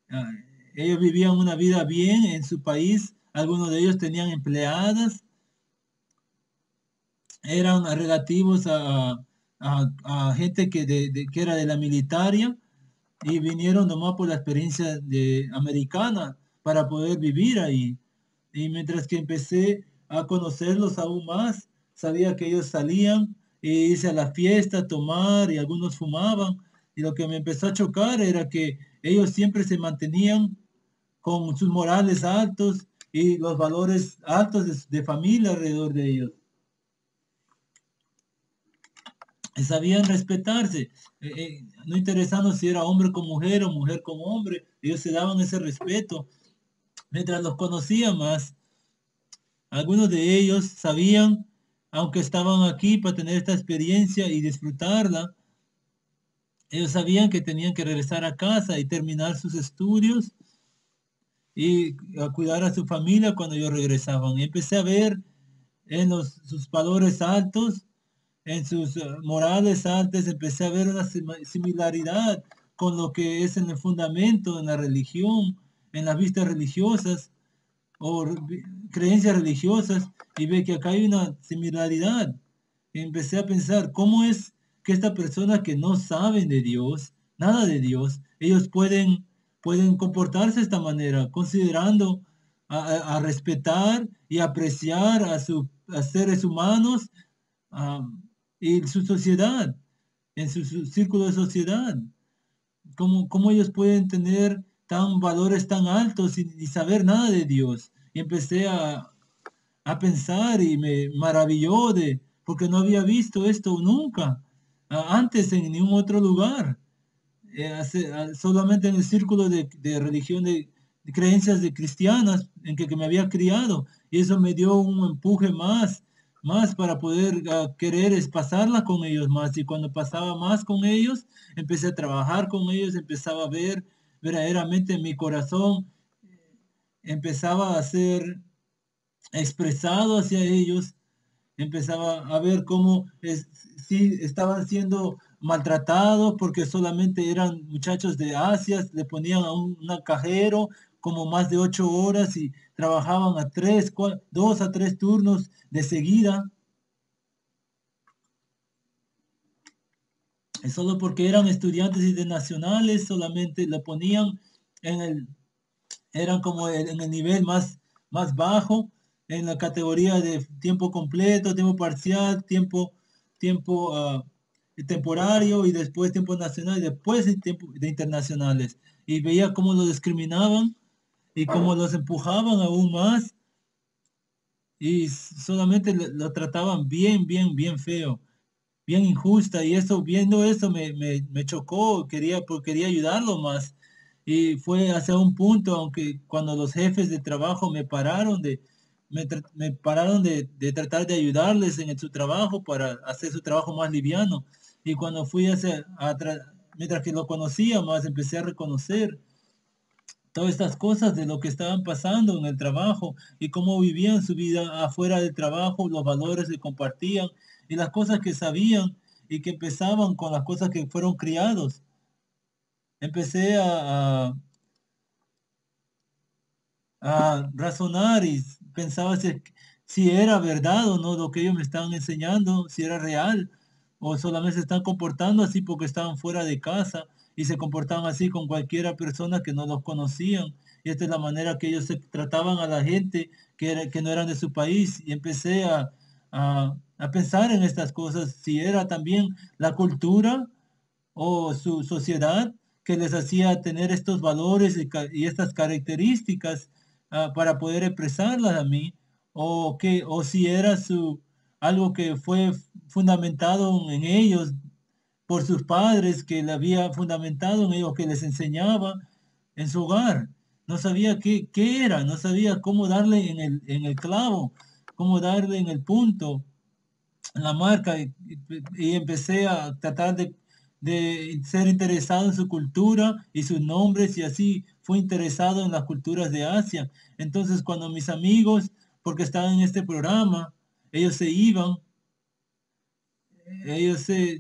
Speaker 1: ah, ellos vivían una vida bien en su país, algunos de ellos tenían empleadas, eran relativos a gente que era de la militaria y vinieron nomás por la experiencia americana para poder vivir ahí. Y mientras que empecé a conocerlos aún más, sabía que ellos salían e irse a la fiesta, a tomar y algunos fumaban. Y lo que me empezó a chocar era que ellos siempre se mantenían con sus morales altos y los valores altos de familia alrededor de ellos. Sabían respetarse, no interesando si era hombre con mujer o mujer con hombre, ellos se daban ese respeto. Mientras los conocía más, algunos de ellos sabían, aunque estaban aquí para tener esta experiencia y disfrutarla, ellos sabían que tenían que regresar a casa y terminar sus estudios y a cuidar a su familia cuando ellos regresaban. Y empecé a ver en sus valores altos, en sus morales altas, empecé a ver una similaridad con lo que es en el fundamento, en la religión, en las vistas religiosas o creencias religiosas, y ve que acá hay una similaridad. Y empecé a pensar, ¿cómo es que esta persona que no saben de Dios, nada de Dios, ellos pueden comportarse de esta manera, considerando a respetar y apreciar a seres humanos, y su sociedad, en su círculo de sociedad? ¿Cómo ellos pueden tener valores tan altos y saber nada de Dios? Y empecé a pensar y me maravilló porque no había visto esto nunca, antes en ningún otro lugar, solamente en el círculo de religión, de creencias de cristianas que me había criado. Y eso me dio un empuje más para poder querer pasarla con ellos más. Y cuando pasaba más con ellos, empecé a trabajar con ellos, empezaba a ver verdaderamente mi corazón, empezaba a ser expresado hacia ellos, empezaba a ver cómo si estaban siendo maltratados porque solamente eran muchachos de Asia, le ponían a un cajero como más de 8 horas y trabajaban a 2 a 3 turnos de seguida, y solo porque eran estudiantes internacionales, solamente le ponían eran como en el nivel más bajo, en la categoría de tiempo completo, tiempo parcial, tiempo temporario y después tiempo nacional y después tiempo de internacionales. Y veía cómo los discriminaban y cómo los empujaban aún más y solamente lo trataban bien feo, bien injusta. Y eso, viendo eso me chocó, quería ayudarlo más. Y fue hacia un punto, aunque cuando los jefes de trabajo me pararon de tratar de ayudarles en su trabajo para hacer su trabajo más liviano. Y cuando fui mientras que lo conocía más, empecé a reconocer todas estas cosas de lo que estaban pasando en el trabajo y cómo vivían su vida afuera del trabajo, los valores que compartían y las cosas que sabían y que empezaban con las cosas que fueron criados. Empecé a razonar y pensaba si era verdad o no lo que ellos me estaban enseñando, si era real o solamente se están comportando así porque estaban fuera de casa y se comportaban así con cualquiera persona que no los conocían. Y esta es la manera que ellos se trataban a la gente que no eran de su país, y empecé a pensar en estas cosas, si era también la cultura o su sociedad que les hacía tener estos valores y estas características para poder expresarlas a mí, o si era algo que fue fundamentado en ellos por sus padres, que le había fundamentado en ellos, que les enseñaba en su hogar. No sabía qué era, no sabía cómo darle en el clavo, cómo darle en el punto, en la marca, y empecé a tratar de ser interesado en su cultura y sus nombres, y así fui interesado en las culturas de Asia. Entonces, cuando mis amigos, porque estaban en este programa, ellos se iban,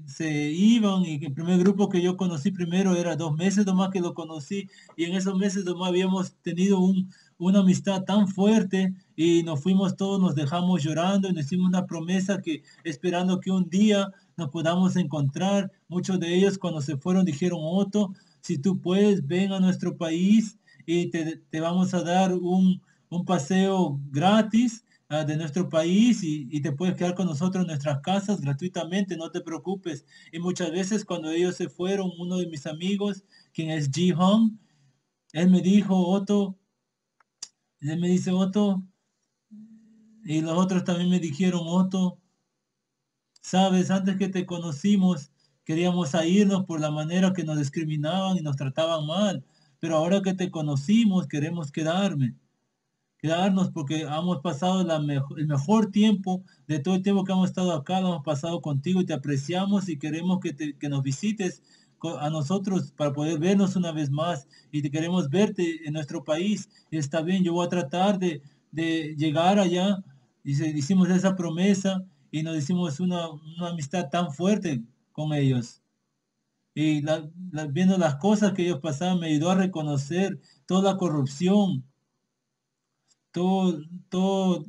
Speaker 1: se iban, y el primer grupo que yo conocí primero era 2 meses nomás que lo conocí, y en esos meses nomás habíamos tenido una amistad tan fuerte, y nos fuimos todos, nos dejamos llorando y nos hicimos una promesa que esperando que un día nos podamos encontrar. Muchos de ellos cuando se fueron dijeron: Otto, si tú puedes, ven a nuestro país y te vamos a dar un paseo gratis de nuestro país, y te puedes quedar con nosotros en nuestras casas gratuitamente, no te preocupes. Y muchas veces cuando ellos se fueron, uno de mis amigos, quien es Ji Hong, él me dijo: Otto, él me dice: Otto, y los otros también me dijeron: Otto, sabes, antes que te conocimos, queríamos a irnos por la manera que nos discriminaban y nos trataban mal, pero ahora que te conocimos, queremos quedarnos porque hemos pasado el mejor tiempo de todo el tiempo que hemos estado acá, lo hemos pasado contigo y te apreciamos, y queremos que nos visites a nosotros para poder vernos una vez más, y te queremos verte en nuestro país. Y está bien, yo voy a tratar de llegar allá. Y hicimos esa promesa y nos hicimos una amistad tan fuerte con ellos. Y viendo las cosas que ellos pasaban, me ayudó a reconocer toda la corrupción, todo,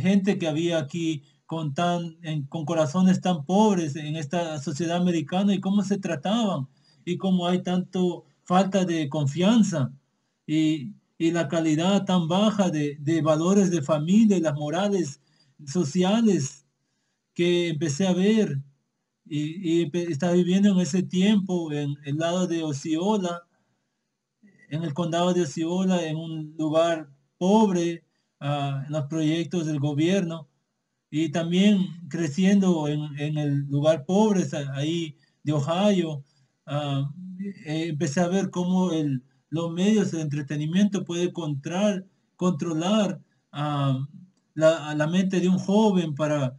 Speaker 1: gente que había aquí con corazones tan pobres en esta sociedad americana, y cómo se trataban, y cómo hay tanto falta de confianza, y la calidad tan baja de valores de familia y las morales sociales que empecé a ver, y estaba viviendo en ese tiempo en el lado de Osceola, en el condado de Osceola, en un lugar pobre, en los proyectos del gobierno, y también creciendo en el lugar pobre ahí de Ohio. ah, Empecé a ver cómo los medios de entretenimiento puede controlar ah, a la mente de un joven para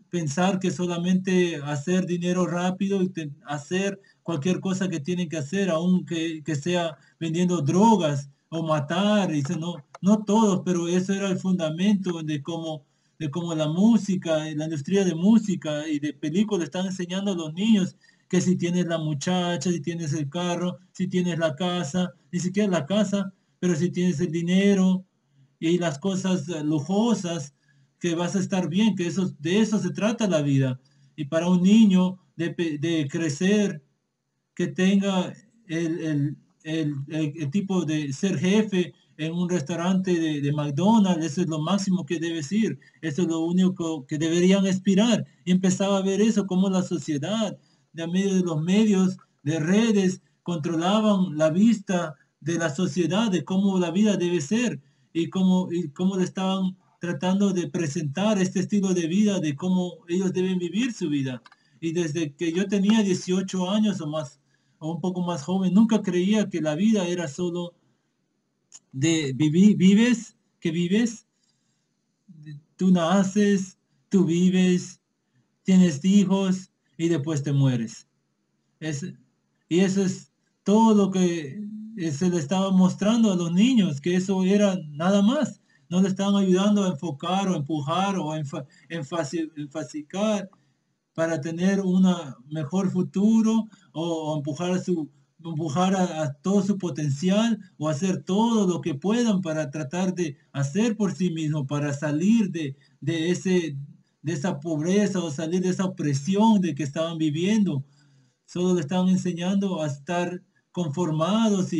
Speaker 1: pensar que solamente hacer dinero rápido y hacer cualquier cosa que tienen que hacer, aunque que sea vendiendo drogas o matar. Y dice: no, no todos, pero eso era el fundamento de cómo la música, la industria de música y de películas están enseñando a los niños que si tienes la muchacha, si tienes el carro, si tienes la casa, ni siquiera la casa, pero si tienes el dinero y las cosas lujosas, que vas a estar bien, que de eso se trata la vida. Y para un niño de crecer, que tenga el tipo de ser jefe en un restaurante de McDonald's, eso es lo máximo que debes ir, eso es lo único que deberían aspirar. Y empezaba a ver eso, como la sociedad, de a medio de los medios, de redes, controlaban la vista de la sociedad, de cómo la vida debe ser, y cómo le estaban tratando de presentar este estilo de vida, de cómo ellos deben vivir su vida. Y desde que yo tenía 18 años o más, o un poco más joven, nunca creía que la vida era solo de vivir, vives, tú naces, tú vives, tienes hijos y después te mueres. Es, y eso es todo lo que se le estaba mostrando a los niños, que eso era nada más. No le estaban ayudando a enfocar o empujar o enfatizar para tener un mejor futuro, o empujar a todo su potencial, o hacer todo lo que puedan para tratar de hacer por sí mismo, para salir de esa pobreza, o salir de esa opresión de que estaban viviendo. Solo le estaban enseñando a estar conformados,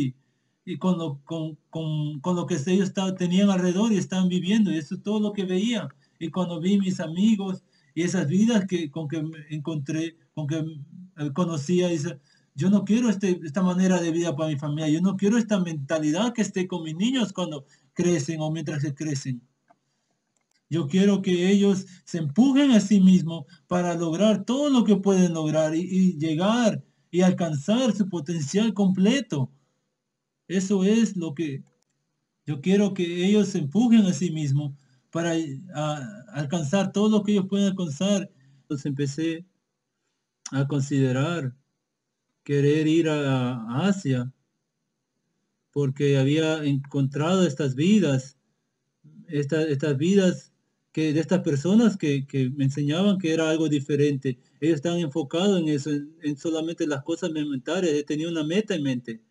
Speaker 1: y con lo que ellos tenían alrededor y estaban viviendo. Y eso es todo lo que veía. Y cuando vi mis amigos y esas vidas con que me encontré, con que conocía, dice, yo no quiero esta manera de vida para mi familia. Yo no quiero esta mentalidad que esté con mis niños cuando crecen o mientras que crecen. Yo quiero que ellos se empujen a sí mismos para lograr todo lo que pueden lograr y llegar y alcanzar su potencial completo. Eso es lo que yo quiero, que ellos se empujen a sí mismos para alcanzar todo lo que ellos pueden alcanzar. Entonces empecé a considerar querer ir a Asia porque había encontrado estas vidas de estas personas que me enseñaban que era algo diferente. Ellos estaban enfocados en eso, en solamente las cosas mentales. Tenía una meta en mente.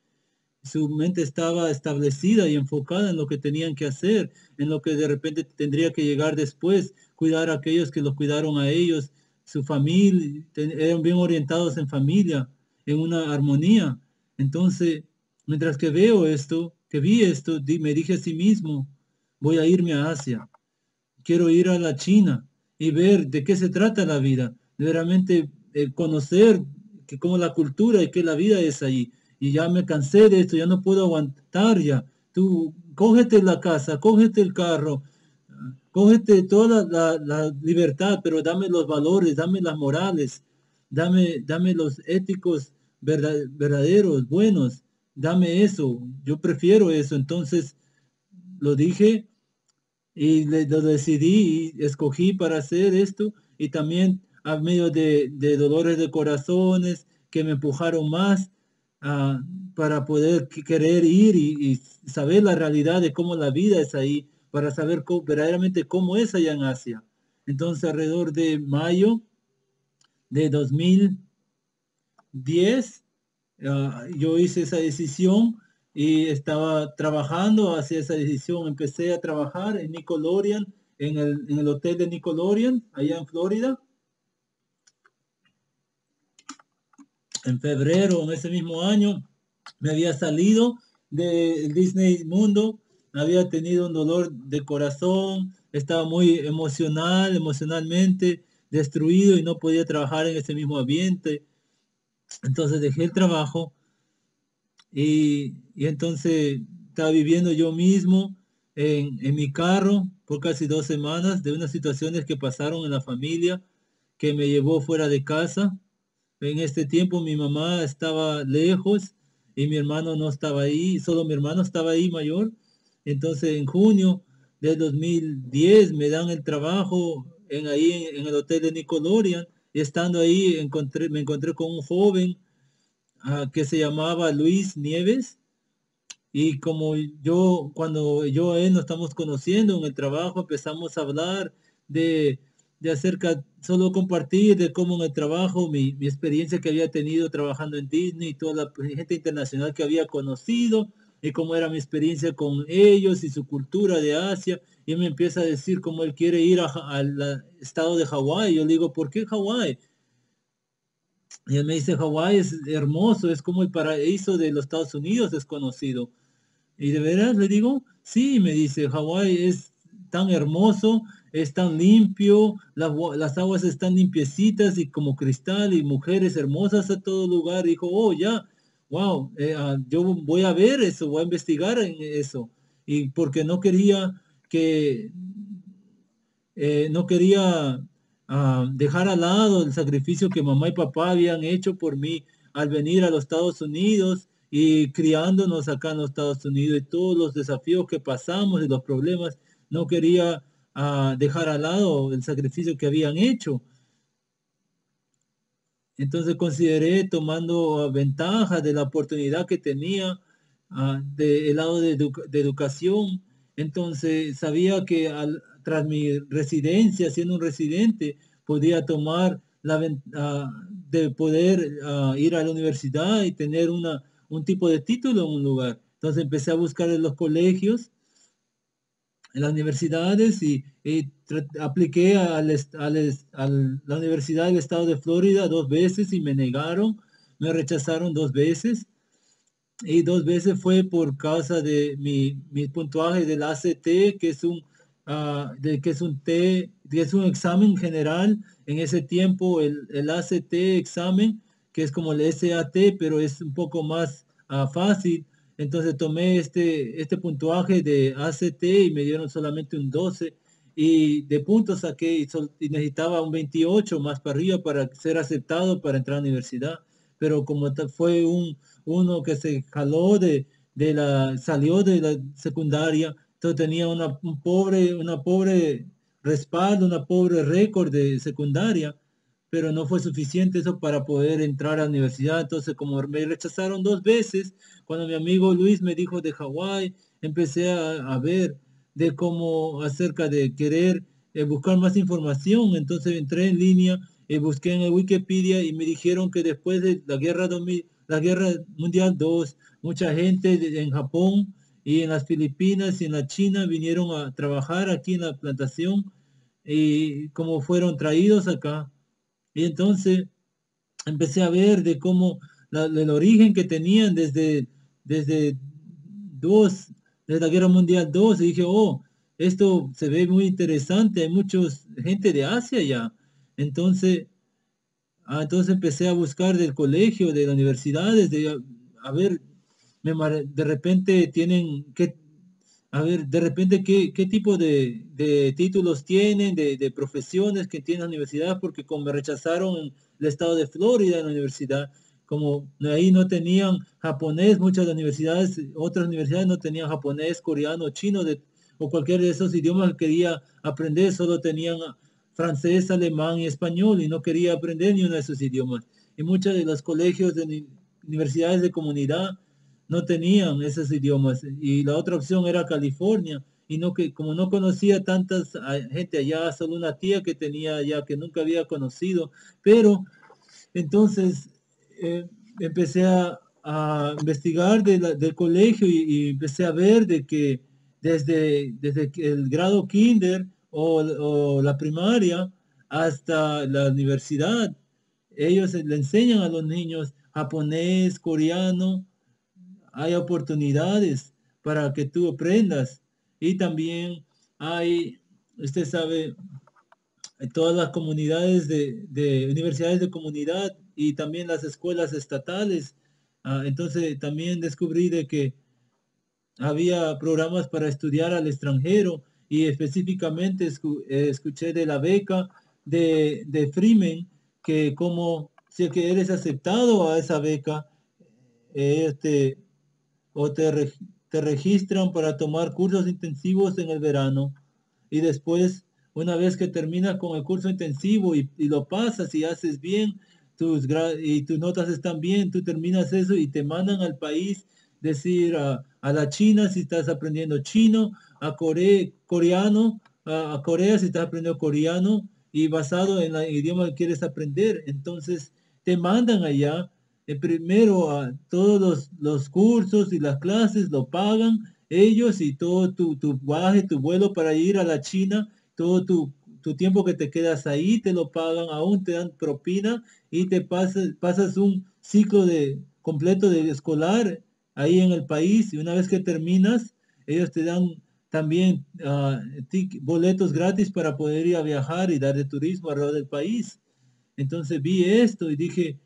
Speaker 1: Su mente estaba establecida y enfocada en lo que tenían que hacer, en lo que de repente tendría que llegar después, cuidar a aquellos que los cuidaron a ellos, su familia, eran bien orientados en familia, en una armonía. Entonces, mientras que vi esto, me dije a sí mismo, voy a irme a Asia, quiero ir a la China y ver de qué se trata la vida, realmente conocer cómo la cultura y qué la vida es allí. Y ya me cansé de esto, ya no puedo aguantar ya. Tú, cógete la casa, cógete el carro, cógete toda la libertad, pero dame los valores, dame las morales, dame los éticos verdaderos, buenos, dame eso. Yo prefiero eso. Entonces lo dije y lo decidí y escogí para hacer esto, y también a medio de dolores de corazones que me empujaron más ah, para poder querer ir y saber la realidad de cómo la vida es ahí, para saber verdaderamente cómo es allá en Asia. Entonces, alrededor de mayo de 2010, yo hice esa decisión y estaba trabajando hacia esa decisión. Empecé a trabajar en Nickelodeon, en el hotel de Nickelodeon, allá en Florida. En febrero, en ese mismo año, me había salido de Disney Mundo, había tenido un dolor de corazón, estaba muy emocionalmente destruido y no podía trabajar en ese mismo ambiente. Entonces dejé el trabajo y entonces estaba viviendo yo mismo en mi carro por casi 2 semanas de unas situaciones que pasaron en la familia que me llevó fuera de casa. En este tiempo mi mamá estaba lejos y mi hermano no estaba ahí, solo mi hermano estaba ahí mayor. Entonces en junio del 2010 me dan el trabajo ahí en el hotel de Nickelodeon, y estando ahí me encontré con un joven que se llamaba Luis Nieves. Y como cuando yo y él nos estamos conociendo en el trabajo, empezamos a hablar de, solo compartir de cómo en el trabajo, mi experiencia que había tenido trabajando en Disney, toda la gente internacional que había conocido, y cómo era mi experiencia con ellos y su cultura de Asia. Y él me empieza a decir cómo él quiere ir al estado de Hawái. Yo le digo, ¿por qué Hawái? Y él me dice, Hawái es hermoso, es como el paraíso de los Estados Unidos, es conocido. Y de veras le digo, sí, me dice, Hawái es tan hermoso, es tan limpio, las aguas están limpiecitas y como cristal, y mujeres hermosas a todo lugar. Dijo, oh, ya, wow, yo voy a ver eso, voy a investigar en eso. Y porque no quería dejar al lado el sacrificio que mamá y papá habían hecho por mí al venir a los Estados Unidos y criándonos acá en los Estados Unidos, y todos los desafíos que pasamos y los problemas. No quería dejar al lado el sacrificio que habían hecho. Entonces consideré, tomando ventaja de la oportunidad que tenía del lado de educación. Entonces sabía que tras mi residencia, siendo un residente, podía tomar de poder ir a la universidad y tener un tipo de título en un lugar. Entonces empecé a buscar en los colegios, en las universidades, y apliqué a la Universidad del Estado de Florida 2 veces y me negaron, me rechazaron 2 veces. y 2 veces fue por causa de mi puntuaje del ACT, que es que es un examen general. En ese tiempo el ACT examen, que es como el SAT, pero es un poco más fácil. Entonces tomé este puntuaje de ACT y me dieron solamente un 12 y de puntos saqué y necesitaba un 28 más para arriba para ser aceptado para entrar a la universidad. Pero como fue uno que se jaló salió de la secundaria, entonces tenía una pobre respaldo, una pobre récord de secundaria, pero no fue suficiente eso para poder entrar a la universidad. Entonces, como me rechazaron 2 veces, cuando mi amigo Luis me dijo de Hawái, empecé a ver de cómo acerca de querer buscar más información. Entonces entré en línea y busqué en el Wikipedia y me dijeron que después de la guerra mundial 2, mucha gente en Japón y en las Filipinas y en la China vinieron a trabajar aquí en la plantación y como fueron traídos acá. Y entonces empecé a ver de cómo el origen que tenían desde dos, desde la Guerra Mundial 2, y dije, oh, esto se ve muy interesante, hay mucha gente de Asia ya. Entonces, entonces empecé a buscar del colegio, de las universidades, a ver, de repente a ver, de repente qué tipo de títulos tienen, de profesiones que tiene la universidad, porque como me rechazaron en el estado de Florida en la universidad, como ahí no tenían japonés, muchas universidades, otras universidades no tenían japonés, coreano, chino, o cualquier de esos idiomas que quería aprender, solo tenían francés, alemán y español, y no quería aprender ni uno de esos idiomas. Y muchos de los colegios de universidades de comunidad no tenían esos idiomas. Y la otra opción era California. Y no que, como no conocía tantas gente allá, solo una tía que tenía allá que nunca había conocido. Pero entonces empecé a investigar del colegio y empecé a ver de que desde el grado kinder o la primaria hasta la universidad, ellos le enseñan a los niños japonés, coreano, hay oportunidades para que tú aprendas. Y también hay, usted sabe, todas las comunidades de universidades de comunidad y también las escuelas estatales. Entonces también descubrí de que había programas para estudiar al extranjero y específicamente escuché de la beca de Freeman, que como si que eres aceptado a esa beca, este, o te registran para tomar cursos intensivos en el verano y después, una vez que terminas con el curso intensivo y lo pasas y haces bien, y tus notas están bien, tú terminas eso y te mandan al país, decir a la China si estás aprendiendo chino, a coreano, a Corea si estás aprendiendo coreano y basado en el idioma que quieres aprender. Entonces te mandan allá primero a todos los cursos y las clases lo pagan ellos y todo tu viaje, tu vuelo para ir a la China, todo tu tiempo que te quedas ahí te lo pagan, aún te dan propina y pasas un ciclo completo de escolar ahí en el país y una vez que terminas, ellos te dan también boletos gratis para poder ir a viajar y dar de turismo alrededor del país. Entonces vi esto y dije,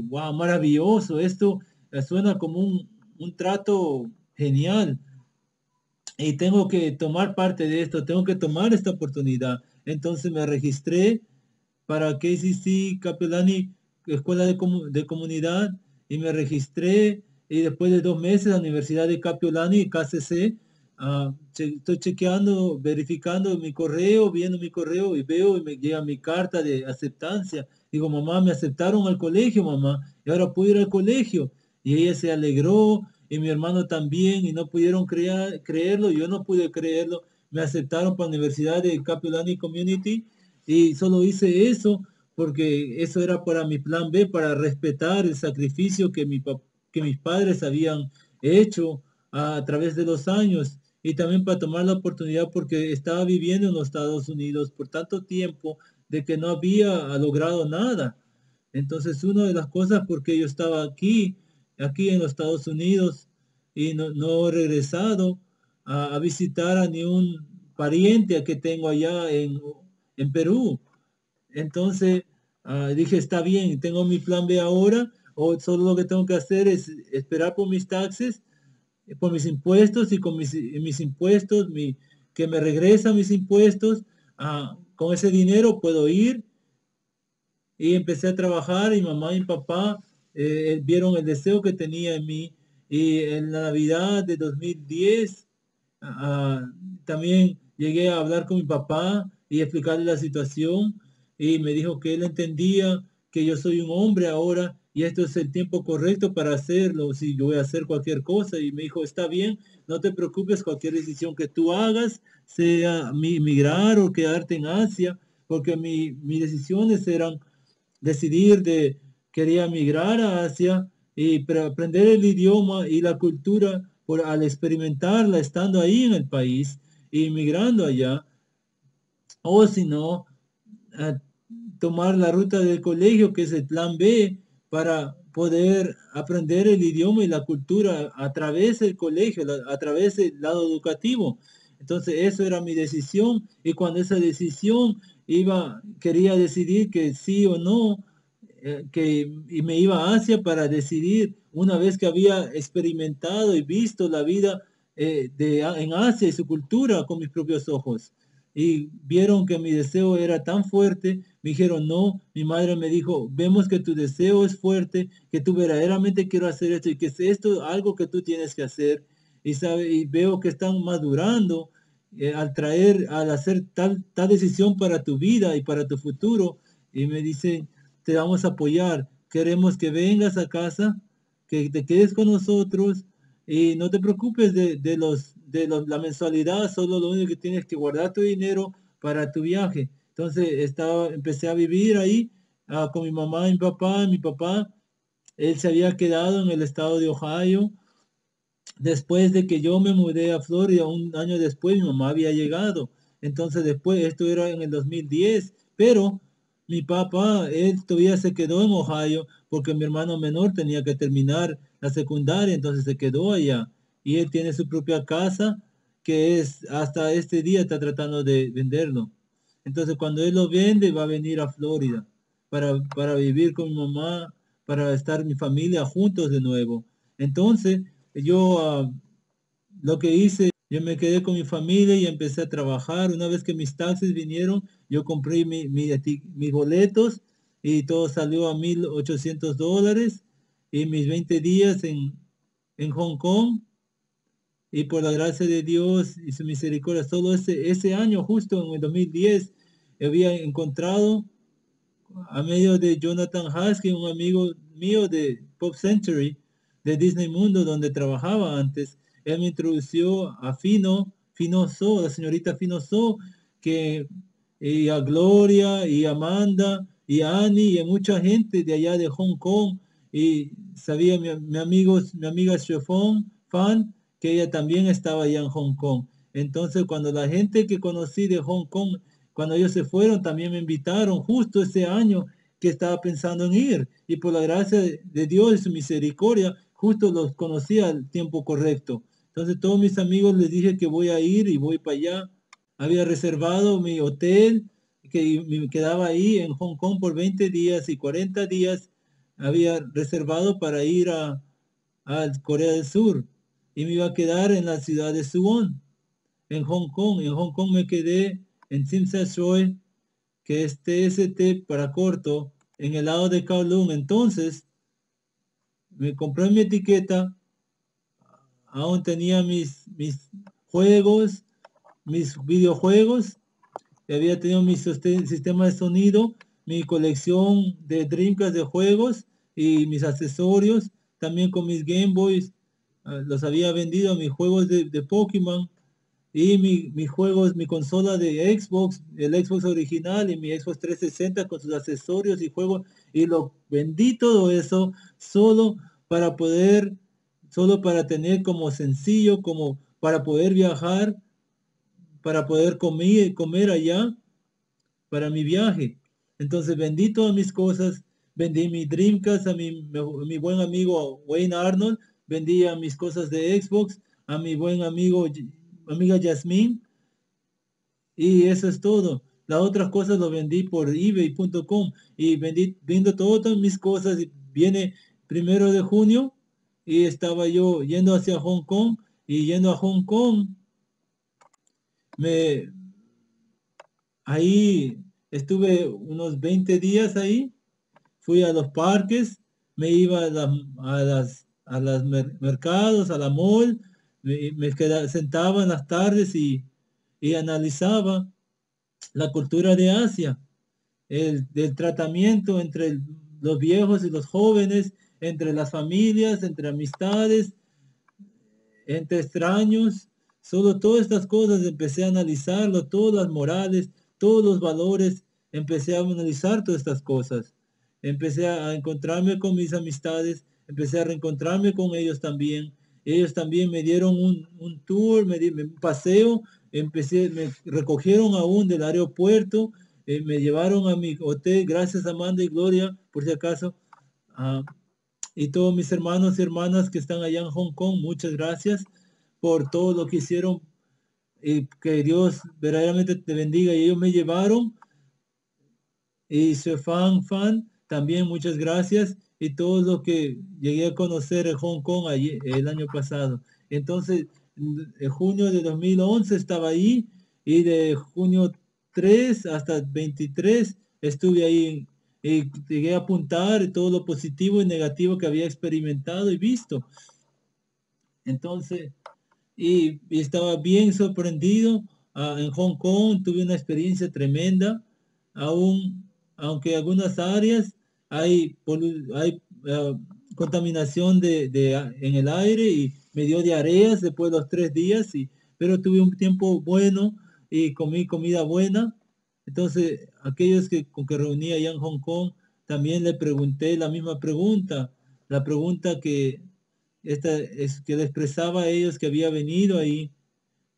Speaker 1: wow, maravilloso, esto suena como un trato genial y tengo que tomar parte de esto, tengo que tomar esta oportunidad. Entonces me registré para KCC Capelani, Escuela de Comunidad, y me registré y después de 2 meses la Universidad de Capelani, KCC, estoy chequeando, verificando mi correo, viendo mi correo y veo y me llega mi carta de aceptancia. Digo, mamá, me aceptaron al colegio, mamá, y ahora puedo ir al colegio. Y ella se alegró y mi hermano también y no pudieron creerlo, yo no pude creerlo. Me aceptaron para la Universidad de Capelani Community y solo hice eso porque eso era para mi plan B, para respetar el sacrificio que mis padres habían hecho a través de los años y también para tomar la oportunidad porque estaba viviendo en los Estados Unidos por tanto tiempo de que no había logrado nada. Entonces, una de las cosas porque yo estaba aquí aquí en los Estados Unidos y no he regresado a visitar a ni un pariente que tengo allá en Perú. Entonces dije, está bien, tengo mi plan B ahora, o solo lo que tengo que hacer es esperar por mis taxes, por mis impuestos y con mis impuestos, que me regresan mis impuestos. Con ese dinero puedo ir y empecé a trabajar y mamá y papá vieron el deseo que tenía en mí. Y en la Navidad de 2010 también llegué a hablar con mi papá y explicarle la situación y me dijo que él entendía que yo soy un hombre ahora y esto es el tiempo correcto para hacerlo, si yo voy a hacer cualquier cosa. Y me dijo, está bien, no te preocupes, cualquier decisión que tú hagas, sea migrar o quedarte en Asia, porque mis decisiones eran decidir quería migrar a Asia y para aprender el idioma y la cultura al experimentarla estando ahí en el país y migrando allá, o si no, a tomar la ruta del colegio, que es el plan B, para poder aprender el idioma y la cultura a través del colegio, a través del lado educativo. Entonces, eso era mi decisión y cuando esa decisión quería decidir que sí o no, y me iba a Asia para decidir, una vez que había experimentado y visto la vida en Asia y su cultura con mis propios ojos. Y vieron que mi deseo era tan fuerte, me dijeron, no, mi madre me dijo, vemos que tu deseo es fuerte, que tú verdaderamente quiero hacer esto y que es esto algo que tú tienes que hacer. Y veo que están madurando al hacer tal decisión para tu vida y para tu futuro. Y me dicen, te vamos a apoyar, queremos que vengas a casa, que te quedes con nosotros y no te preocupes la mensualidad, solo lo único que tienes que guardar tu dinero para tu viaje. Entonces empecé a vivir ahí con mi mamá y mi papá, él se había quedado en el estado de Ohio. Después de que yo me mudé a Florida, un año después mi mamá había llegado. Entonces después, esto era en el 2010, pero mi papá, él todavía se quedó en Ohio porque mi hermano menor tenía que terminar la secundaria, entonces se quedó allá. Y él tiene su propia casa que es hasta este día está tratando de venderlo. Entonces cuando él lo vende, va a venir a Florida para vivir con mi mamá, para estar mi familia juntos de nuevo. Entonces, yo lo que hice, yo me quedé con mi familia y empecé a trabajar. Una vez que mis taxis vinieron, yo compré mis boletos y todo salió a $1,800 y mis 20 días en Hong Kong. Y por la gracia de Dios y su misericordia, solo ese año, justo en el 2010, había encontrado a medio de Jonathan Husky, un amigo mío de Pop Century, de Disney Mundo, donde trabajaba antes. Él me introdució a Fino So, la señorita Fino So, y a Gloria, y a Amanda, y a Annie, y a mucha gente de allá de Hong Kong. Y sabía mi amiga Chiffon, fan, que ella también estaba allá en Hong Kong. Entonces, cuando la gente que conocí de Hong Kong cuando ellos se fueron, también me invitaron justo ese año que estaba pensando en ir. Y por la gracia de Dios y su misericordia, justo los conocí al tiempo correcto. Entonces, todos mis amigos les dije que voy a ir y voy para allá. Había reservado mi hotel, que me quedaba ahí en Hong Kong por 20 días y 40 días. Había reservado para ir a Corea del Sur y me iba a quedar en la ciudad de Suwon en Hong Kong. En Hong Kong me quedé en Tsim Sha Tsui, que es TST para corto, en el lado de Kowloon. Entonces, me compré mi etiqueta, aún tenía mis juegos, mis videojuegos, había tenido mi sistema de sonido, mi colección de Dreamcast de juegos y mis accesorios, también con mis Game Boys, los había vendido, mis juegos de Pokémon, y mis juegos, mi consola de Xbox, el Xbox original y mi Xbox 360 con sus accesorios y juegos, y lo vendí todo eso solo para poder, solo para tener como sencillo, como para poder viajar, para poder comer allá, para mi viaje. Entonces vendí todas mis cosas, vendí mi Dreamcast a mi buen amigo Wayne Arnold, vendía mis cosas de Xbox a mi buen amiga Yasmín, y eso es todo. Las otras cosas lo vendí por ebay.com y vendo todas mis cosas. Y viene 1 de junio y estaba yo yendo hacia Hong Kong, y yendo a Hong Kong, ahí estuve unos 20 días ahí. Fui a los parques, me iba a las mercados, a la mall, me sentaba en las tardes y analizaba la cultura de Asia, del tratamiento entre los viejos y los jóvenes, entre las familias, entre amistades, entre extraños. Solo todas estas cosas empecé a analizarlo, todas las morales, todos los valores, empecé a analizar todas estas cosas. Empecé a encontrarme con mis amistades, empecé a reencontrarme con ellos también. Ellos también me dieron un tour, un paseo, me recogieron aún del aeropuerto, me llevaron a mi hotel, gracias Amanda y Gloria, por si acaso. Y todos mis hermanos y hermanas que están allá en Hong Kong, muchas gracias por todo lo que hicieron, y que Dios verdaderamente te bendiga. Y ellos me llevaron, y su fan, también muchas gracias, y todo lo que llegué a conocer en Hong Kong el año pasado. Entonces, en junio de 2011 estaba ahí, y de junio 3 hasta 23 estuve ahí, y llegué a apuntar todo lo positivo y negativo que había experimentado y visto. Entonces, y estaba bien sorprendido. En Hong Kong tuve una experiencia tremenda, aunque en algunas áreas hay contaminación en el aire, y me dio diarreas después de los 3 días, pero tuve un tiempo bueno y comí comida buena. Entonces, aquellos con que reunía allá en Hong Kong, también le pregunté la misma pregunta, la pregunta que le expresaba a ellos, que había venido ahí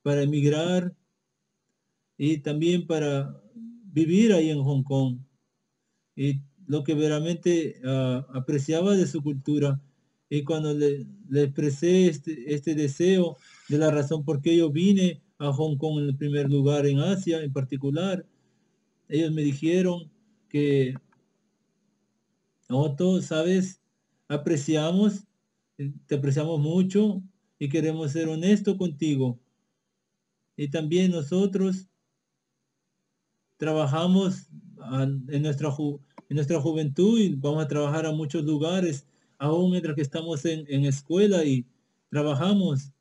Speaker 1: para emigrar y también para vivir ahí en Hong Kong, y lo que verdaderamente apreciaba de su cultura. Y cuando le expresé este deseo de la razón por qué yo vine a Hong Kong en el primer lugar, en Asia en particular, ellos me dijeron que, Otto, sabes, apreciamos, te apreciamos mucho y queremos ser honestos contigo. Y también nosotros trabajamos en nuestra juventud, y vamos a trabajar a muchos lugares, aún mientras que estamos en escuela, y trabajamos,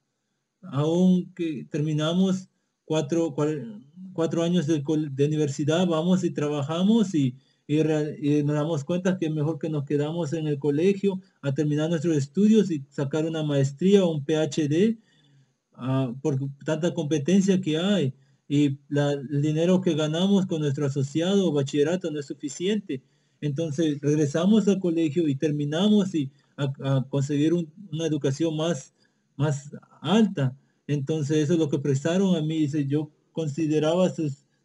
Speaker 1: aún que terminamos 4 años de universidad, vamos y trabajamos, y nos damos cuenta que es mejor que nos quedamos en el colegio a terminar nuestros estudios y sacar una maestría o un PhD, por tanta competencia que hay, y el dinero que ganamos con nuestro asociado o bachillerato no es suficiente. Entonces regresamos al colegio y terminamos, y a conseguir una educación más alta. Entonces eso es lo que prestaron a mí. Dice,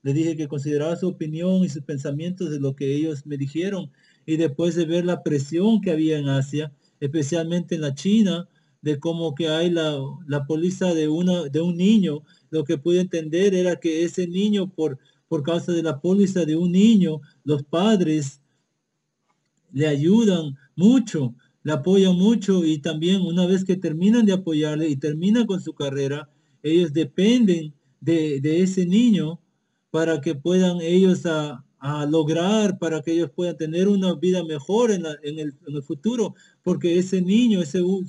Speaker 1: le dije que consideraba su opinión y sus pensamientos de lo que ellos me dijeron. Y después de ver la presión que había en Asia, especialmente en la China, de cómo que hay la póliza de un niño, lo que pude entender era que ese niño, por causa de la póliza de un niño, los padres le ayudan mucho, le apoyan mucho, y también una vez que terminan de apoyarle y terminan con su carrera, ellos dependen de ese niño para que puedan ellos a lograr, para que ellos puedan tener una vida mejor en el futuro, porque ese niño,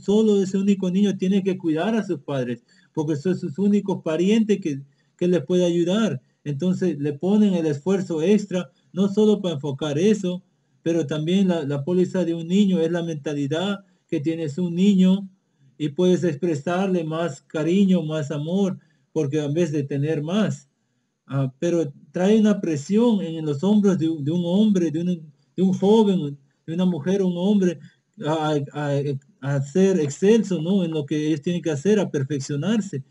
Speaker 1: solo ese único niño tiene que cuidar a sus padres, porque son sus únicos parientes que les puede ayudar. Entonces le ponen el esfuerzo extra, no solo para enfocar eso, pero también la póliza de un niño es la mentalidad que tienes un niño, y puedes expresarle más cariño, más amor, porque en vez de tener más. Pero trae una presión en los hombros de un hombre, de un joven, de una mujer, un hombre, a ser excelso, ¿no? En lo que ellos tienen que hacer, a perfeccionarse.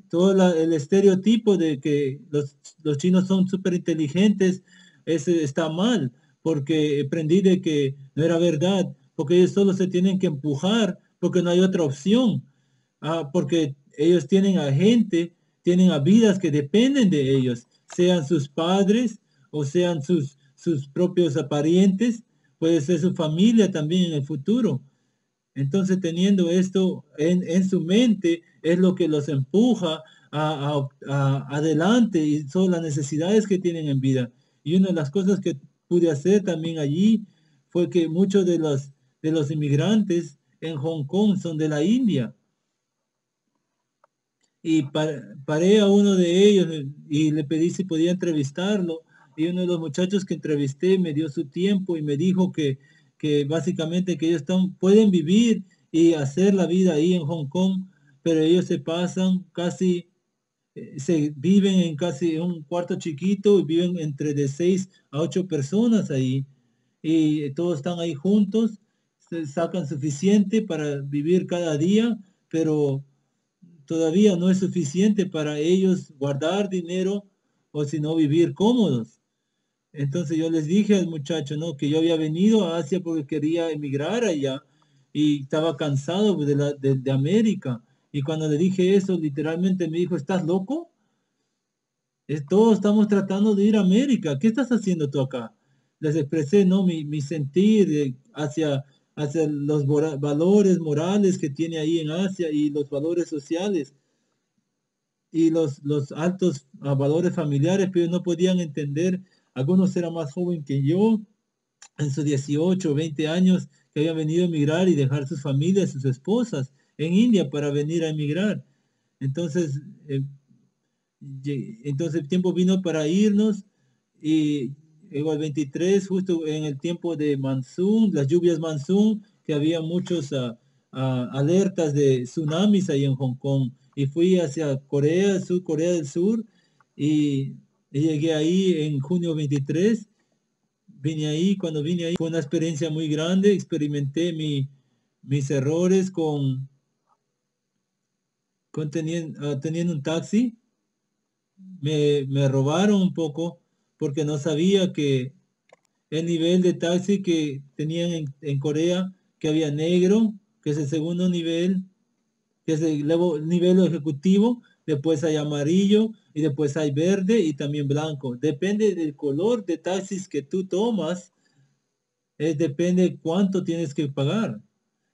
Speaker 1: Todo el estereotipo de que los chinos son súper inteligentes, ese está mal, porque aprendí de que no era verdad, porque ellos solo se tienen que empujar, porque no hay otra opción, porque ellos tienen a gente, tienen a vidas que dependen de ellos, sean sus padres o sean sus propios parientes, puede ser su familia también en el futuro. Entonces, teniendo esto en su mente, es lo que los empuja adelante y son las necesidades que tienen en vida. Y una de las cosas que pude hacer también allí fue que muchos de los inmigrantes en Hong Kong son de la India. Y paré a uno de ellos y le pedí si podía entrevistarlo. Y uno de los muchachos que entrevisté me dio su tiempo y me dijo que básicamente que ellos pueden vivir y hacer la vida ahí en Hong Kong, pero ellos se pasan casi, se viven en casi un cuarto chiquito y viven entre de 6 a 8 personas ahí. Y todos están ahí juntos, se sacan suficiente para vivir cada día, pero todavía no es suficiente para ellos guardar dinero o si no vivir cómodos. Entonces yo les dije al muchacho, ¿no? Que yo había venido a Asia porque quería emigrar allá y estaba cansado de América. Y cuando le dije eso, literalmente me dijo, ¿estás loco? Todos estamos tratando de ir a América. ¿Qué estás haciendo tú acá? Les expresé, ¿no? Mi sentir hacia los valores morales que tiene ahí en Asia y los valores sociales y los altos valores familiares, pero no podían entender. Algunos eran más jóvenes que yo, en sus 18 o 20 años, que habían venido a emigrar y dejar sus familias, sus esposas en India para venir a emigrar. Entonces, entonces el tiempo vino para irnos y llegó al 23, justo en el tiempo de monzón, las lluvias monzón, que había muchos alertas de tsunamis ahí en Hong Kong. Y fui hacia Corea del Sur, y llegué ahí en junio 23. Vine ahí, cuando vine ahí fue una experiencia muy grande, experimenté mis errores teniendo un taxi. Me robaron un poco porque no sabía que el nivel de taxi que tenían en Corea, que había negro, que es el segundo nivel, que es el nivel ejecutivo, después hay amarillo y después hay verde y también blanco. Depende del color de taxis que tú tomas, depende cuánto tienes que pagar.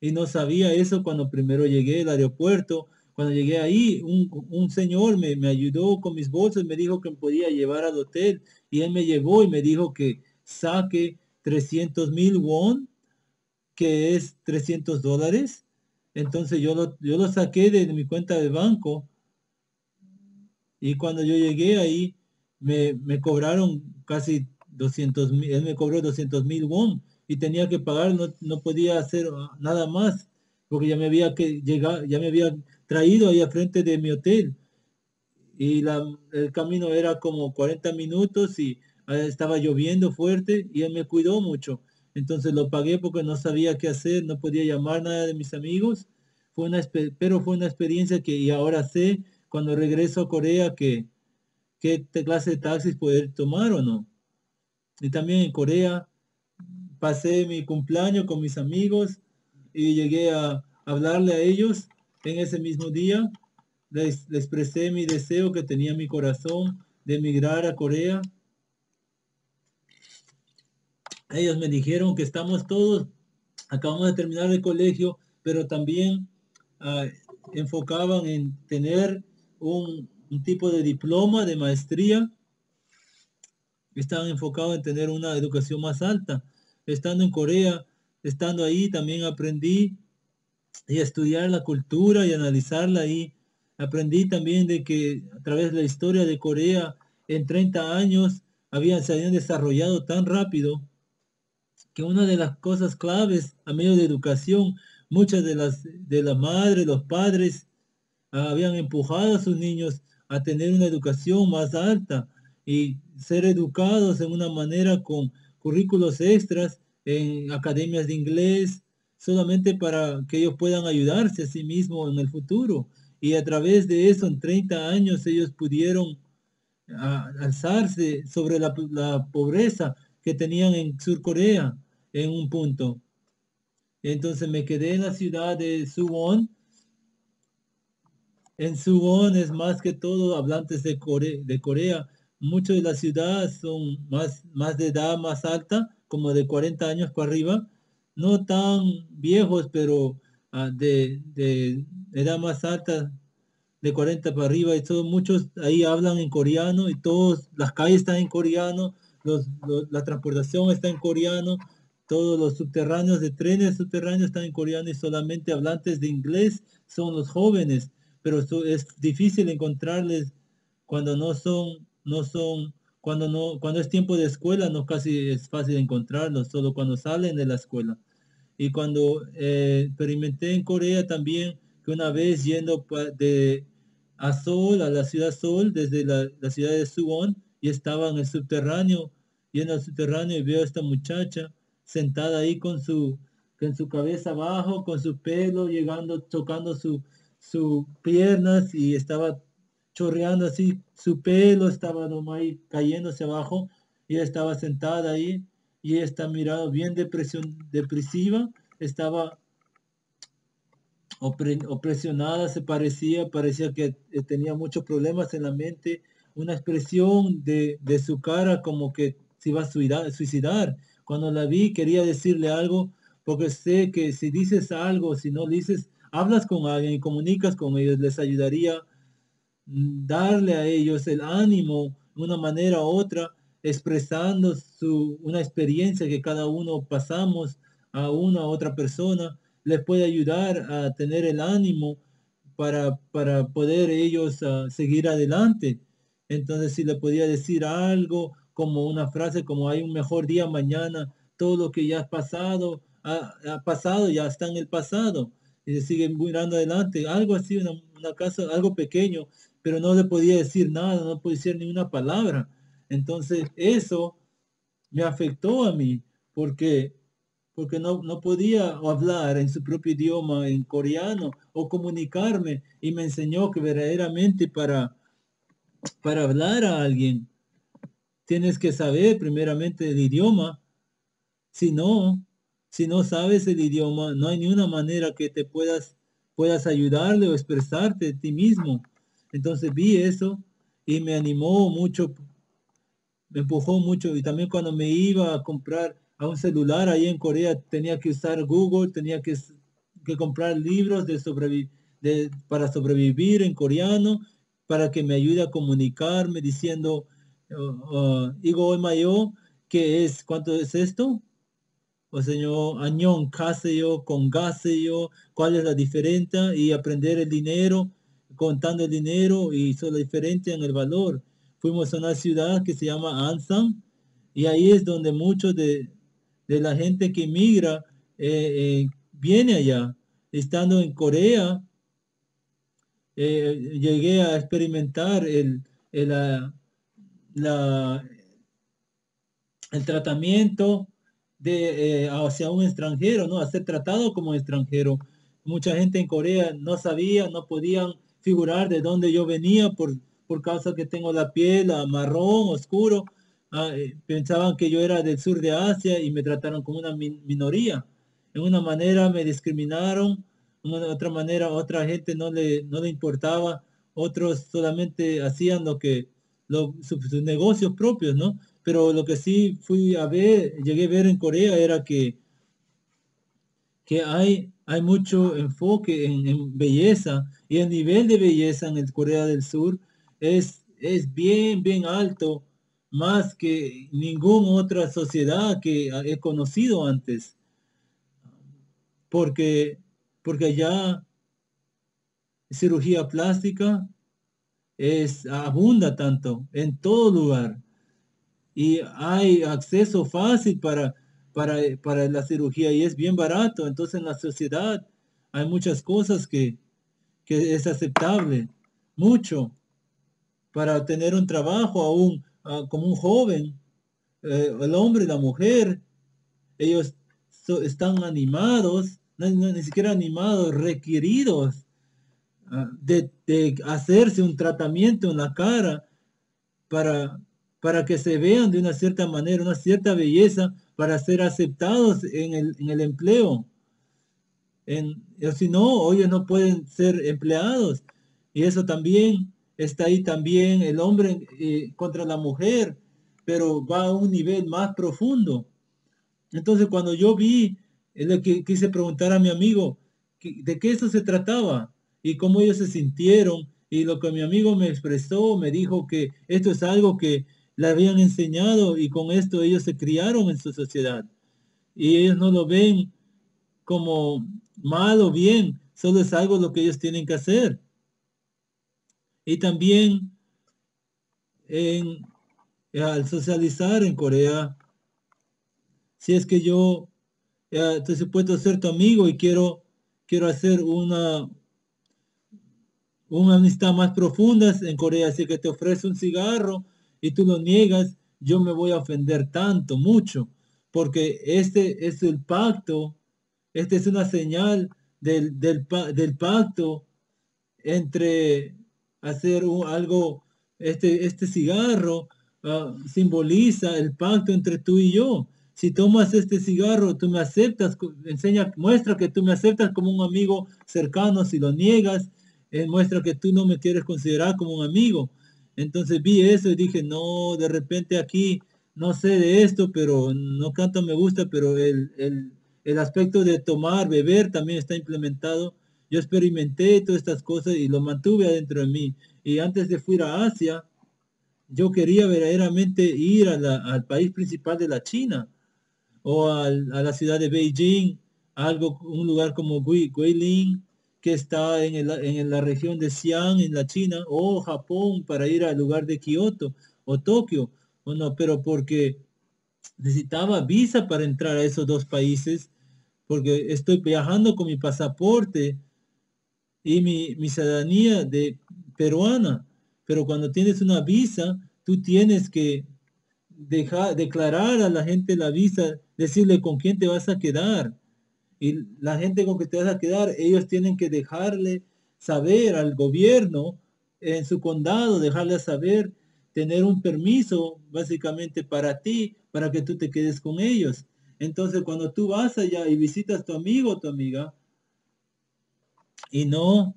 Speaker 1: Y no sabía eso cuando primero llegué al aeropuerto. Cuando llegué ahí, un señor me ayudó con mis bolsas, me dijo que me podía llevar al hotel y él me llevó y me dijo que saque 300,000 won, que es $300. Entonces yo lo saqué de mi cuenta de banco y cuando yo llegué ahí me cobraron casi 200,000, él me cobró 200,000 won y tenía que pagar, no podía hacer nada más porque ya me había traído ahí a frente de mi hotel y el camino era como 40 minutos y estaba lloviendo fuerte y él me cuidó mucho. Entonces lo pagué porque no sabía qué hacer, no podía llamar nada de mis amigos. Pero fue una experiencia que y ahora sé cuando regreso a Corea qué clase de taxis poder tomar o no. Y también en Corea pasé mi cumpleaños con mis amigos y llegué a hablarle a ellos en ese mismo día. Les expresé mi deseo que tenía en mi corazón de emigrar a Corea. Ellos me dijeron que estamos todos, acabamos de terminar el colegio, pero también ah, enfocaban en tener un tipo de diploma, de maestría. Estaban enfocados en tener una educación más alta. Estando en Corea, estando ahí, también aprendí y a estudiar la cultura y analizarla ahí. Aprendí también de que a través de la historia de Corea, en 30 años, se habían desarrollado tan rápido que una de las cosas claves a medio de educación, muchas de las madres, los padres, habían empujado a sus niños a tener una educación más alta y ser educados en una manera con currículos extras en academias de inglés, solamente para que ellos puedan ayudarse a sí mismos en el futuro. Y a través de eso, en 30 años, ellos pudieron alzarse sobre la pobreza, que tenían en Sur Corea en un punto. Entonces me quedé en la ciudad de Suwon. En Suwon es más que todo hablantes de Corea. Muchos de la ciudad son más de edad más alta, como de 40 años para arriba. No tan viejos, pero de edad más alta, de 40 para arriba. Y todos, muchos ahí hablan en coreano y todos, las calles están en coreano, la transportación está en coreano, todos los subterráneos de trenes subterráneos están en coreano y solamente hablantes de inglés son los jóvenes, pero es difícil encontrarles cuando cuando es tiempo de escuela, no casi es fácil encontrarlos, solo cuando salen de la escuela. Y cuando experimenté en Corea también, que una vez yendo a Seoul, a la ciudad Seoul, desde la ciudad de Suwon, y estaba en el subterráneo, yendo al subterráneo y veo a esta muchacha sentada ahí con su cabeza abajo, con su pelo llegando, tocando sus piernas y estaba chorreando así, su pelo estaba nomás ahí cayéndose abajo y ella estaba sentada ahí y ella está mirando bien depresiva, estaba opresionada, parecía que tenía muchos problemas en la mente, una expresión de su cara como que se iba a suicidar. Cuando la vi quería decirle algo, porque sé que si dices algo, si no dices, hablas con alguien y comunicas con ellos, les ayudaría darle a ellos el ánimo de una manera u otra, expresando una experiencia que cada uno pasamos a una u otra persona, les puede ayudar a tener el ánimo para poder ellos seguir adelante. Entonces, si le podía decir algo, como una frase como hay un mejor día mañana, todo lo que ya ha pasado, ya está en el pasado, y se sigue mirando adelante, algo así, una casa, algo pequeño, pero no le podía decir nada, no podía decir ni una palabra. Entonces eso me afectó a mí porque, porque no podía hablar en su propio idioma, en coreano, o comunicarme. Y me enseñó que verdaderamente para hablar a alguien tienes que saber primeramente el idioma. Si no, si no sabes el idioma, no hay ni una manera que puedas ayudarle o expresarte de ti mismo. Entonces vi eso y me animó mucho, me empujó mucho. Y también cuando me iba a comprar a un celular ahí en Corea, tenía que usar Google, tenía que comprar libros para sobrevivir en coreano, para que me ayude a comunicarme diciendo, Igo Mayo, ¿cuánto es esto? O señor, añón, caseo, con gaseo, cuál es la diferencia y aprender el dinero, contando el dinero y solo diferencia en el valor. Fuimos a una ciudad que se llama Ansan y ahí es donde muchos de la gente que migra viene allá. Estando en Corea, llegué a experimentar la, el tratamiento hacia un extranjero, ¿no? A ser tratado como extranjero. Mucha gente en Corea no sabía, no podían figurar de dónde yo venía por causa que tengo la piel marrón, oscuro. Pensaban que yo era del sur de Asia y me trataron como una minoría. En una manera me discriminaron, de otra manera otra gente no le importaba, otros solamente hacían sus negocios propios, ¿no? Pero lo que sí llegué a ver en Corea era que hay mucho enfoque en belleza y el nivel de belleza en el Corea del Sur es bien, bien alto, más que ninguna otra sociedad que he conocido antes, porque, porque allá cirugía plástica abunda tanto en todo lugar. Y hay acceso fácil para la cirugía y es bien barato. Entonces en la sociedad hay muchas cosas que es aceptable, mucho, para tener un trabajo aún como un joven, el hombre y la mujer, ellos están animados, ni siquiera animados, requeridos de hacerse un tratamiento en la cara para para que se vean de una cierta manera, una cierta belleza, para ser aceptados en el empleo. O si no, ellos no pueden ser empleados. Y eso también está ahí también el hombre contra la mujer, pero va a un nivel más profundo. Entonces, cuando yo vi, le quise preguntar a mi amigo de qué eso se trataba y cómo ellos se sintieron. Y lo que mi amigo me expresó, me dijo que esto es algo que le habían enseñado y con esto ellos se criaron en su sociedad. Y ellos no lo ven como mal o bien, solo es algo lo que ellos tienen que hacer. Y también en, al socializar en Corea, si es que yo estoy supuesto a ser tu amigo y quiero hacer una amistad más profunda en Corea, así que te ofrece un cigarro y tú lo niegas, yo me voy a ofender tanto, mucho, porque este es el pacto, este es una señal del pacto entre hacer algo, este cigarro simboliza el pacto entre tú y yo. Si tomas este cigarro, tú me aceptas, muestra que tú me aceptas como un amigo cercano. Si lo niegas, muestra que tú no me quieres considerar como un amigo. Entonces vi eso y dije, no, de repente aquí no sé de esto, pero no tanto me gusta, pero el aspecto de tomar, beber también está implementado. Yo experimenté todas estas cosas y lo mantuve adentro de mí. Y antes de ir a Asia, yo quería verdaderamente ir al país principal de la China o a la ciudad de Beijing, un lugar como Guilin, que está en la región de Xi'an, en la China, o Japón, para ir al lugar de Kioto o Tokio. O no, pero porque necesitaba visa para entrar a esos dos países, porque estoy viajando con mi pasaporte y mi ciudadanía de peruana, pero cuando tienes una visa, tú tienes que declarar a la gente la visa, decirle con quién te vas a quedar. Y la gente con que te vas a quedar, ellos tienen que dejarle saber al gobierno en su condado, dejarle saber, tener un permiso básicamente para ti, para que tú te quedes con ellos. Entonces, cuando tú vas allá y visitas a tu amigo o tu amiga, y no,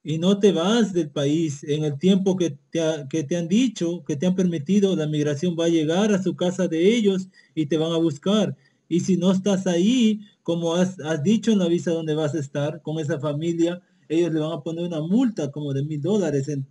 Speaker 1: y no te vas del país en el tiempo que te han dicho, que te han permitido, la migración va a llegar a su casa de ellos y te van a buscar. Y si no estás ahí, como has dicho en la visa donde vas a estar con esa familia, ellos le van a poner una multa como de $1,000,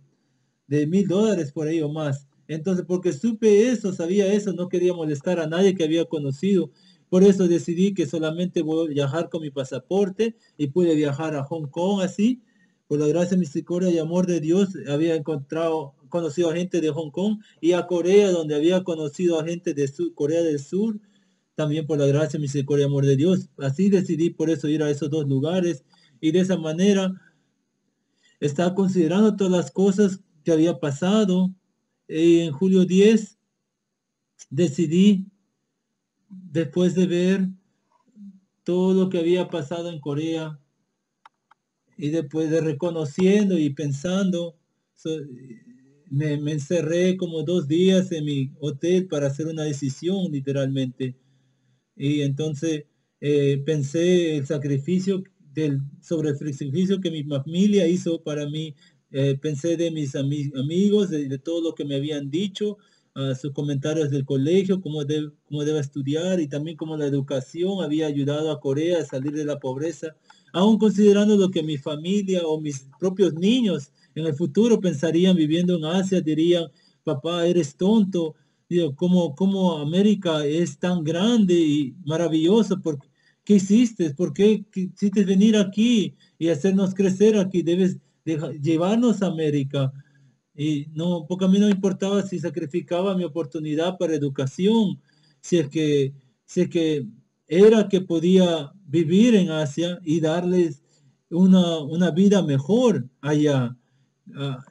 Speaker 1: de $1,000 por ahí o más. Entonces, porque supe eso, sabía eso, no quería molestar a nadie que había conocido. Por eso decidí que solamente voy a viajar con mi pasaporte y pude viajar a Hong Kong así. Por la gracia, misericordia y amor de Dios, había conocido a gente de Hong Kong y a Corea, donde había conocido a gente de Corea del Sur, también por la gracia, misericordia y amor de Dios. Así decidí por eso ir a esos dos lugares y de esa manera estaba considerando todas las cosas que había pasado. Y en julio 10 decidí, después de ver todo lo que había pasado en Corea y después de reconociendo y pensando, me encerré como 2 días en mi hotel para hacer una decisión literalmente. Y entonces pensé sobre el sacrificio que mi familia hizo para mí. Pensé de mis amigos, de todo lo que me habían dicho, sus comentarios del colegio, cómo debe estudiar y también cómo la educación había ayudado a Corea a salir de la pobreza, aún considerando lo que mi familia o mis propios niños en el futuro pensarían viviendo en Asia, dirían, papá, eres tonto. Digo, cómo América es tan grande y maravilloso. ¿Qué hiciste? ¿Por qué quisiste venir aquí y hacernos crecer aquí? Debes llevarnos a América. Y no, porque a mí no me importaba si sacrificaba mi oportunidad para educación, si es que, si es que era que podía vivir en Asia y darles una vida mejor allá,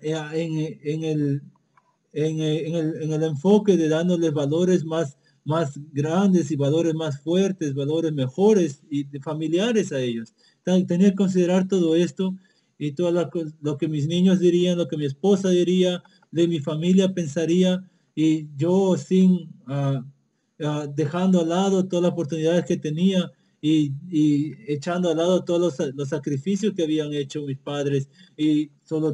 Speaker 1: en el enfoque de dándoles valores más grandes y valores más fuertes, valores mejores y familiares a ellos. Tenía que considerar todo esto y todo lo que mis niños dirían, lo que mi esposa diría, de mi familia pensaría, y yo sin dejando al lado todas las oportunidades que tenía y echando al lado todos los sacrificios que habían hecho mis padres y solo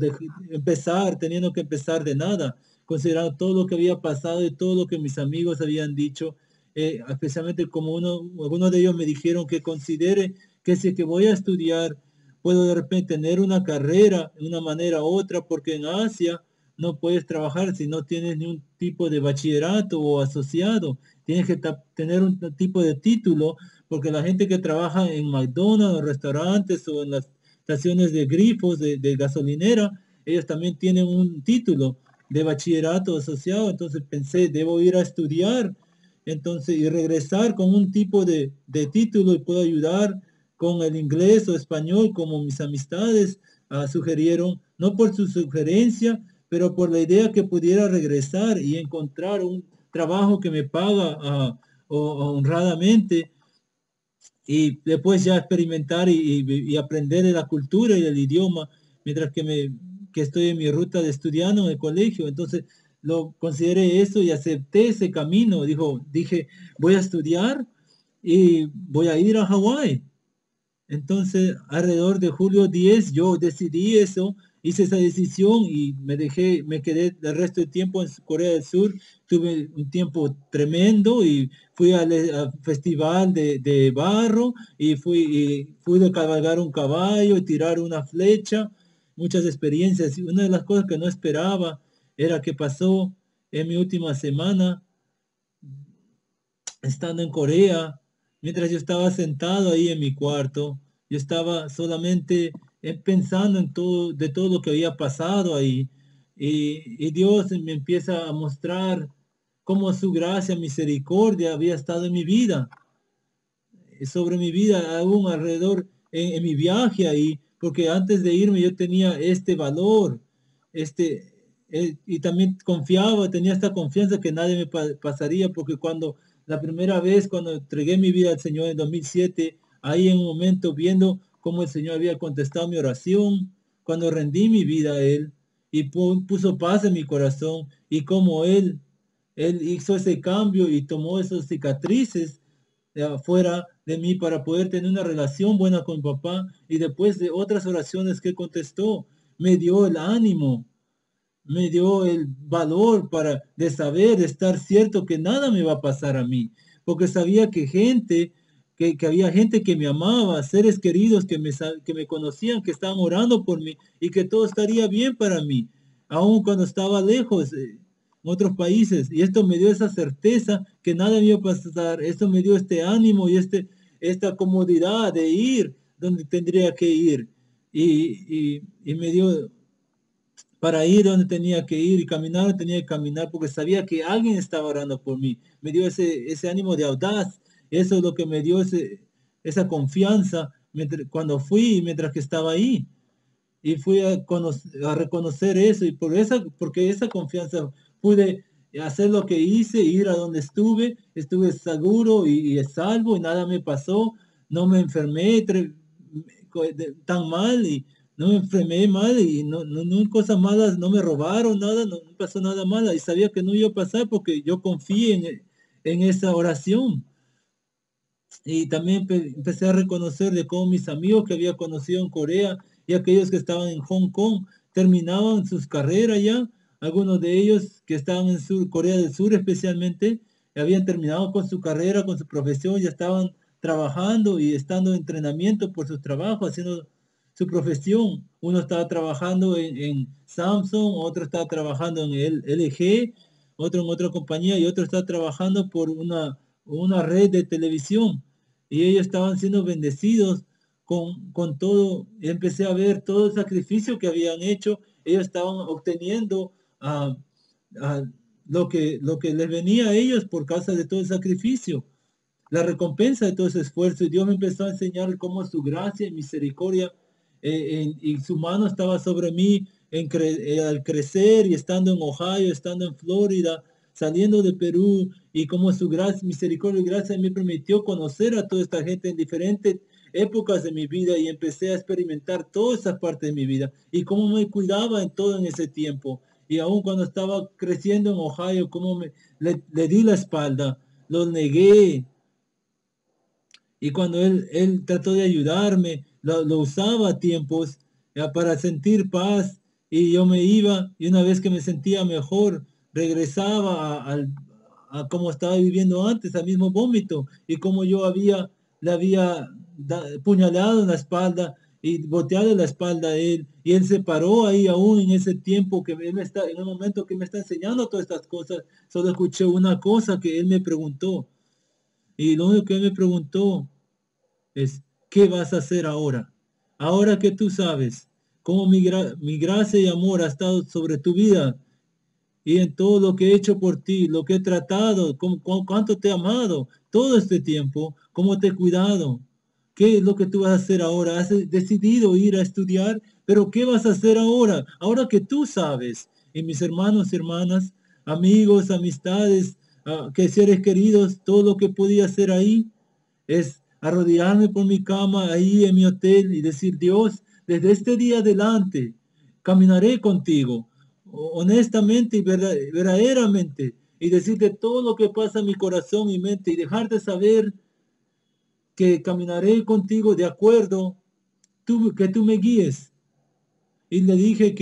Speaker 1: empezar, teniendo que empezar de nada, considerando todo lo que había pasado y todo lo que mis amigos habían dicho, especialmente como algunos de ellos me dijeron que considere que si que voy a estudiar, puedo de repente tener una carrera de una manera u otra, porque en Asia no puedes trabajar si no tienes ni un tipo de bachillerato o asociado. Tienes que tener un tipo de título, porque la gente que trabaja en McDonald's, o restaurantes o en las estaciones de grifos de gasolinera, ellos también tienen un título de bachillerato asociado. Entonces pensé, debo ir a estudiar, entonces, y regresar con un tipo de título y puedo ayudar con el inglés o español, como mis amistades sugirieron, no por su sugerencia, pero por la idea que pudiera regresar y encontrar un trabajo que me paga honradamente y después ya experimentar y aprender de la cultura y del idioma mientras que estoy en mi ruta de estudiando en el colegio. Entonces lo consideré eso y acepté ese camino. Dije, voy a estudiar y voy a ir a Hawái. Entonces, alrededor de julio 10, yo decidí eso, hice esa decisión y me quedé el resto del tiempo en Corea del Sur. Tuve un tiempo tremendo y fui al festival de barro y fui de cabalgar un caballo y tirar una flecha, muchas experiencias. Y una de las cosas que no esperaba era que pasó en mi última semana estando en Corea, mientras yo estaba sentado ahí en mi cuarto, yo estaba solamente pensando en todo lo que había pasado ahí. Y Dios me empieza a mostrar cómo su gracia, misericordia había estado en mi vida, sobre mi vida, aún alrededor en mi viaje ahí, porque antes de irme yo tenía este valor, y también confiaba, tenía esta confianza que nadie me pasaría, porque la primera vez, cuando entregué mi vida al Señor en 2007, ahí en un momento viendo cómo el Señor había contestado mi oración, cuando rendí mi vida a Él y puso paz en mi corazón y cómo Él hizo ese cambio y tomó esas cicatrices de afuera de mí para poder tener una relación buena con mi papá y después de otras oraciones que contestó, me dio el ánimo, me dio el valor de saber, de estar cierto que nada me va a pasar a mí, porque sabía que había gente que me amaba, seres queridos que me conocían, que estaban orando por mí y que todo estaría bien para mí, aun cuando estaba lejos, en otros países. Y esto me dio esa certeza que nada me iba a pasar, esto me dio este ánimo y esta comodidad de ir donde tendría que ir. Y me dio para ir donde tenía que ir y caminar donde tenía que caminar, porque sabía que alguien estaba orando por mí. Me dio ese ánimo de audaz. Eso es lo que me dio esa confianza cuando fui y mientras que estaba ahí. Y fui a reconocer eso y porque esa confianza pude hacer lo que hice, ir a donde estuve seguro y salvo y nada me pasó, no me enfermé tan mal y no me enfermé mal y no cosas malas, no me robaron nada, no pasó nada malo y sabía que no iba a pasar porque yo confié en esa oración. Y también empecé a reconocer de cómo mis amigos que había conocido en Corea y aquellos que estaban en Hong Kong terminaban sus carreras ya. Algunos de ellos que estaban en Corea del Sur especialmente, habían terminado con su carrera, con su profesión, ya estaban trabajando y estando en entrenamiento por su trabajo, haciendo su profesión. Uno estaba trabajando en Samsung, otro estaba trabajando en el LG, otro en otra compañía y otro está trabajando por una red de televisión y ellos estaban siendo bendecidos con todo. Empecé a ver todo el sacrificio que habían hecho. Ellos estaban obteniendo ah, ah, lo que les venía a ellos por causa de todo el sacrificio, la recompensa de todo ese esfuerzo. Y Dios me empezó a enseñar cómo su gracia y misericordia y su mano estaba sobre mí al crecer y estando en Ohio, estando en Florida, saliendo de Perú, y cómo su gracia, misericordia y gracia me permitió conocer a toda esta gente en diferentes épocas de mi vida y empecé a experimentar todas esas partes de mi vida y cómo me cuidaba en todo en ese tiempo y aún cuando estaba creciendo en Ohio, le di la espalda, lo negué, y cuando él trató de ayudarme, lo usaba a tiempos para sentir paz, y yo me iba, y una vez que me sentía mejor, regresaba a como estaba viviendo antes, al mismo vómito, y como le había puñalado en la espalda y volteado la espalda a él, y él se paró ahí aún en ese tiempo que él en el momento que me está enseñando todas estas cosas, solo escuché una cosa que él me preguntó, y lo único que él me preguntó es, ¿qué vas a hacer ahora? Ahora que tú sabes cómo mi gracia y amor ha estado sobre tu vida y en todo lo que he hecho por ti, lo que he tratado, cuánto te he amado todo este tiempo, cómo te he cuidado. ¿Qué es lo que tú vas a hacer ahora? Has decidido ir a estudiar, pero ¿qué vas a hacer ahora? Ahora que tú sabes, y mis hermanos y hermanas, amigos, amistades, que seres queridos, todo lo que podía hacer ahí, es arrodillarme por mi cama ahí en mi hotel y decir, Dios, desde este día adelante caminaré contigo, honestamente y verdaderamente, y decirte todo lo que pasa en mi corazón y mente y dejarte saber que caminaré contigo de acuerdo, que tú me guíes. Y le dije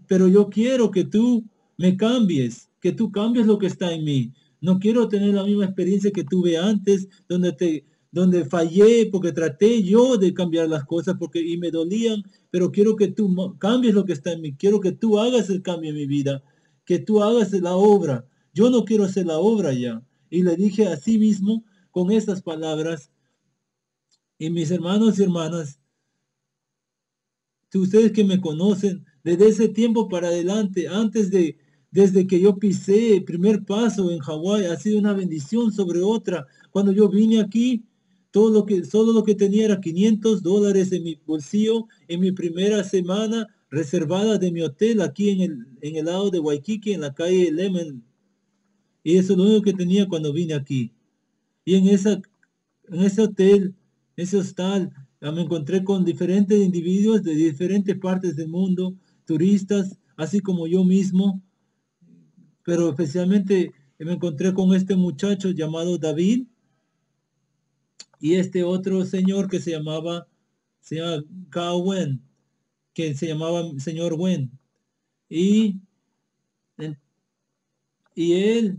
Speaker 1: pero yo quiero que tú me cambies, que tú cambies lo que está en mí. No quiero tener la misma experiencia que tuve antes, donde fallé porque traté yo de cambiar las cosas y me dolían, pero quiero que tú cambies lo que está en mí. Quiero que tú hagas el cambio en mi vida, que tú hagas la obra. Yo no quiero hacer la obra ya. Y le dije a sí mismo con esas palabras, y mis hermanos y hermanas, ustedes que me conocen, desde ese tiempo para adelante, desde que yo pisé el primer paso en Hawái, ha sido una bendición sobre otra. Cuando yo vine aquí, solo lo que tenía era $500 en mi bolsillo en mi primera semana reservada de mi hotel aquí en el lado de Waikiki, en la calle Lemon. Y eso es lo único que tenía cuando vine aquí. Y en ese hotel, ese hostal, me encontré con diferentes individuos de diferentes partes del mundo, turistas, así como yo mismo, pero especialmente me encontré con este muchacho llamado David y este otro señor que se llama Cao Wen, que se llamaba señor Wen. Y, y él,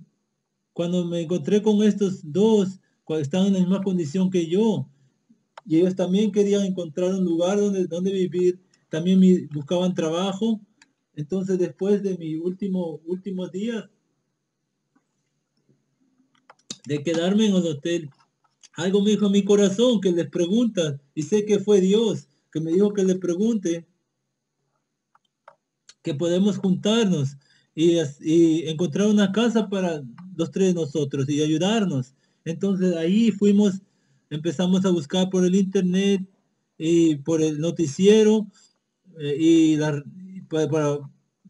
Speaker 1: cuando me encontré con estos dos, cuando estaban en la misma condición que yo, y ellos también querían encontrar un lugar donde vivir, también buscaban trabajo. Entonces, después de mi últimos días de quedarme en el hotel, algo me dijo a mi corazón que les pregunta, y sé que fue Dios que me dijo que le pregunte, que podemos juntarnos y encontrar una casa para los tres de nosotros y ayudarnos. Entonces ahí empezamos a buscar por el internet y por el noticiero y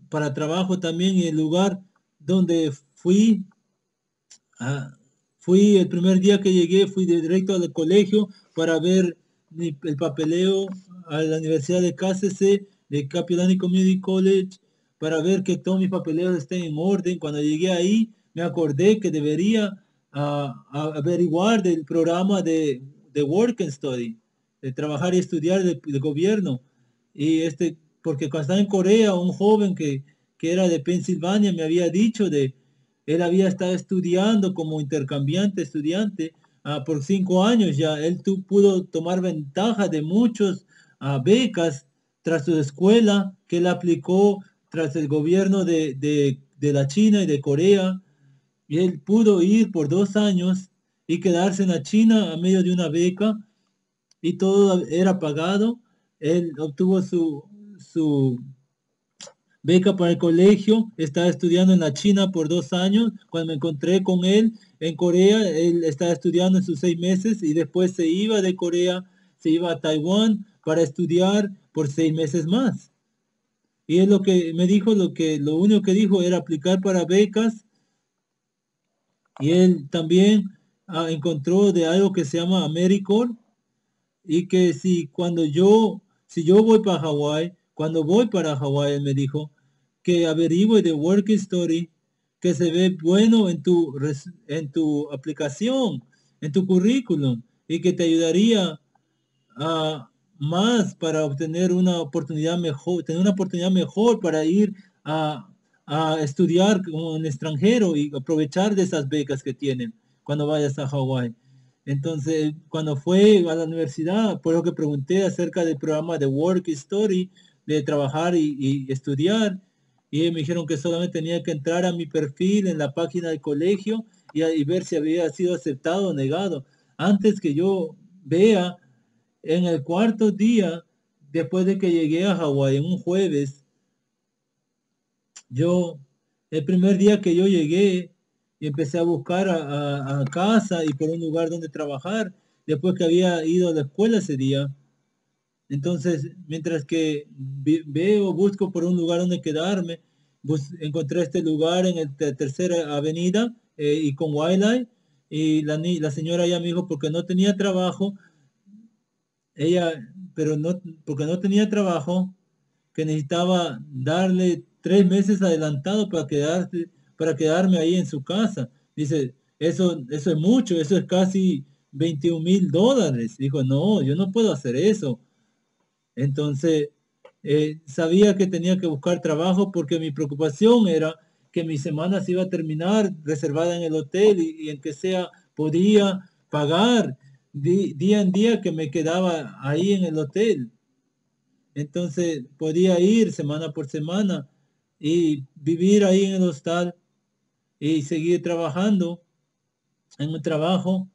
Speaker 1: para trabajo también, y el lugar donde ah, fui el primer día que llegué, fui directo al colegio para ver el papeleo a la Universidad de KCC, de Capilani Community College, para ver que todos mis papeleos estén en orden. Cuando llegué ahí, me acordé que debería averiguar del programa de Work and Study, de trabajar y estudiar de gobierno. Porque cuando estaba en Corea, un joven que era de Pensilvania me había dicho él había estado estudiando como intercambiante, estudiante, por 5 años ya. Él pudo tomar ventaja de muchos becas tras su escuela que él aplicó tras el gobierno de la China y de Corea. Y él pudo ir por 2 años y quedarse en la China a medio de una beca y todo era pagado. Él obtuvo su beca para el colegio, estaba estudiando en la China por 2 años. Cuando me encontré con él en Corea, él estaba estudiando en sus 6 meses y después se iba de Corea, se iba a Taiwán para estudiar por 6 meses más. Y él lo que me dijo, lo único que dijo era aplicar para becas, y él también encontró de algo que se llama AmeriCorps, y que si yo voy para Hawái, cuando voy para Hawái, él me dijo, que averigüe de Work Story que se ve bueno en tu aplicación, en tu currículum, y que te ayudaría a más para obtener una oportunidad mejor, tener una oportunidad mejor para ir a, a estudiar como en extranjero y aprovechar de esas becas que tienen cuando vayas a Hawái. Entonces, cuando fue a la universidad, por lo que pregunté acerca del programa de Work Story, de trabajar y estudiar, y ellos me dijeron que solamente tenía que entrar a mi perfil en la página del colegio y ver si había sido aceptado o negado. Antes que yo vea, en el cuarto día, después de que llegué a Hawái, en un jueves, yo, el primer día que yo llegué, y empecé a buscar a casa y por un lugar donde trabajar, después que había ido a la escuela ese día. Entonces, mientras que veo, busco por un lugar donde quedarme, encontré este lugar en el tercera avenida y con Wildlife, y la señora ya me dijo porque no tenía trabajo, ella, pero no, porque no tenía trabajo, que necesitaba darle 3 meses adelantado para quedarme ahí en su casa. Dice, eso es mucho, eso es casi $21,000. Dijo, no, yo no puedo hacer eso. Entonces, sabía que tenía que buscar trabajo porque mi preocupación era que mi semana se iba a terminar reservada en el hotel y en que sea podía pagar día en día que me quedaba ahí en el hotel. Entonces podía ir semana por semana y vivir ahí en el hostal y seguir trabajando en un trabajo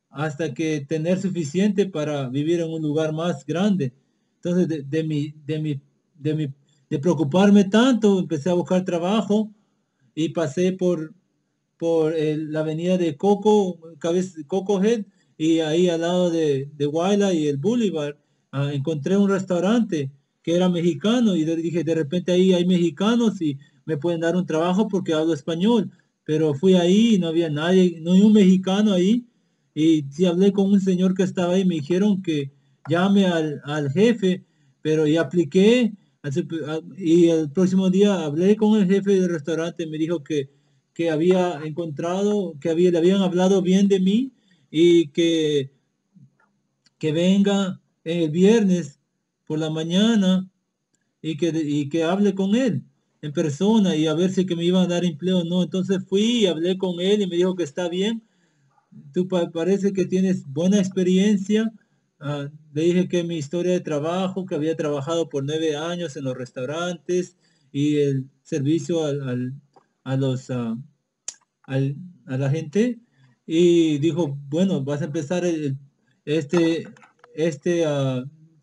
Speaker 1: hasta que tener suficiente para vivir en un lugar más grande. Entonces, de preocuparme tanto, empecé a buscar trabajo y pasé por la avenida de Coco Head, y ahí al lado de Guayla y el Boulevard, encontré un restaurante que era mexicano y dije, de repente ahí hay mexicanos y me pueden dar un trabajo porque hablo español. Pero fui ahí y no había nadie, no hay un mexicano ahí. Y sí hablé con un señor que estaba ahí, me dijeron que llame al jefe, pero ya apliqué. Y el próximo día hablé con el jefe del restaurante, me dijo que había encontrado, le habían hablado bien de mí y que venga el viernes por la mañana y que hable con él en persona y a ver si que me iban a dar empleo o no. Entonces fui y hablé con él y me dijo que está bien, tú parece que tienes buena experiencia. Le dije que mi historia de trabajo, que había trabajado por 9 años en los restaurantes y el servicio a los a la gente, y dijo, bueno, vas a empezar este, este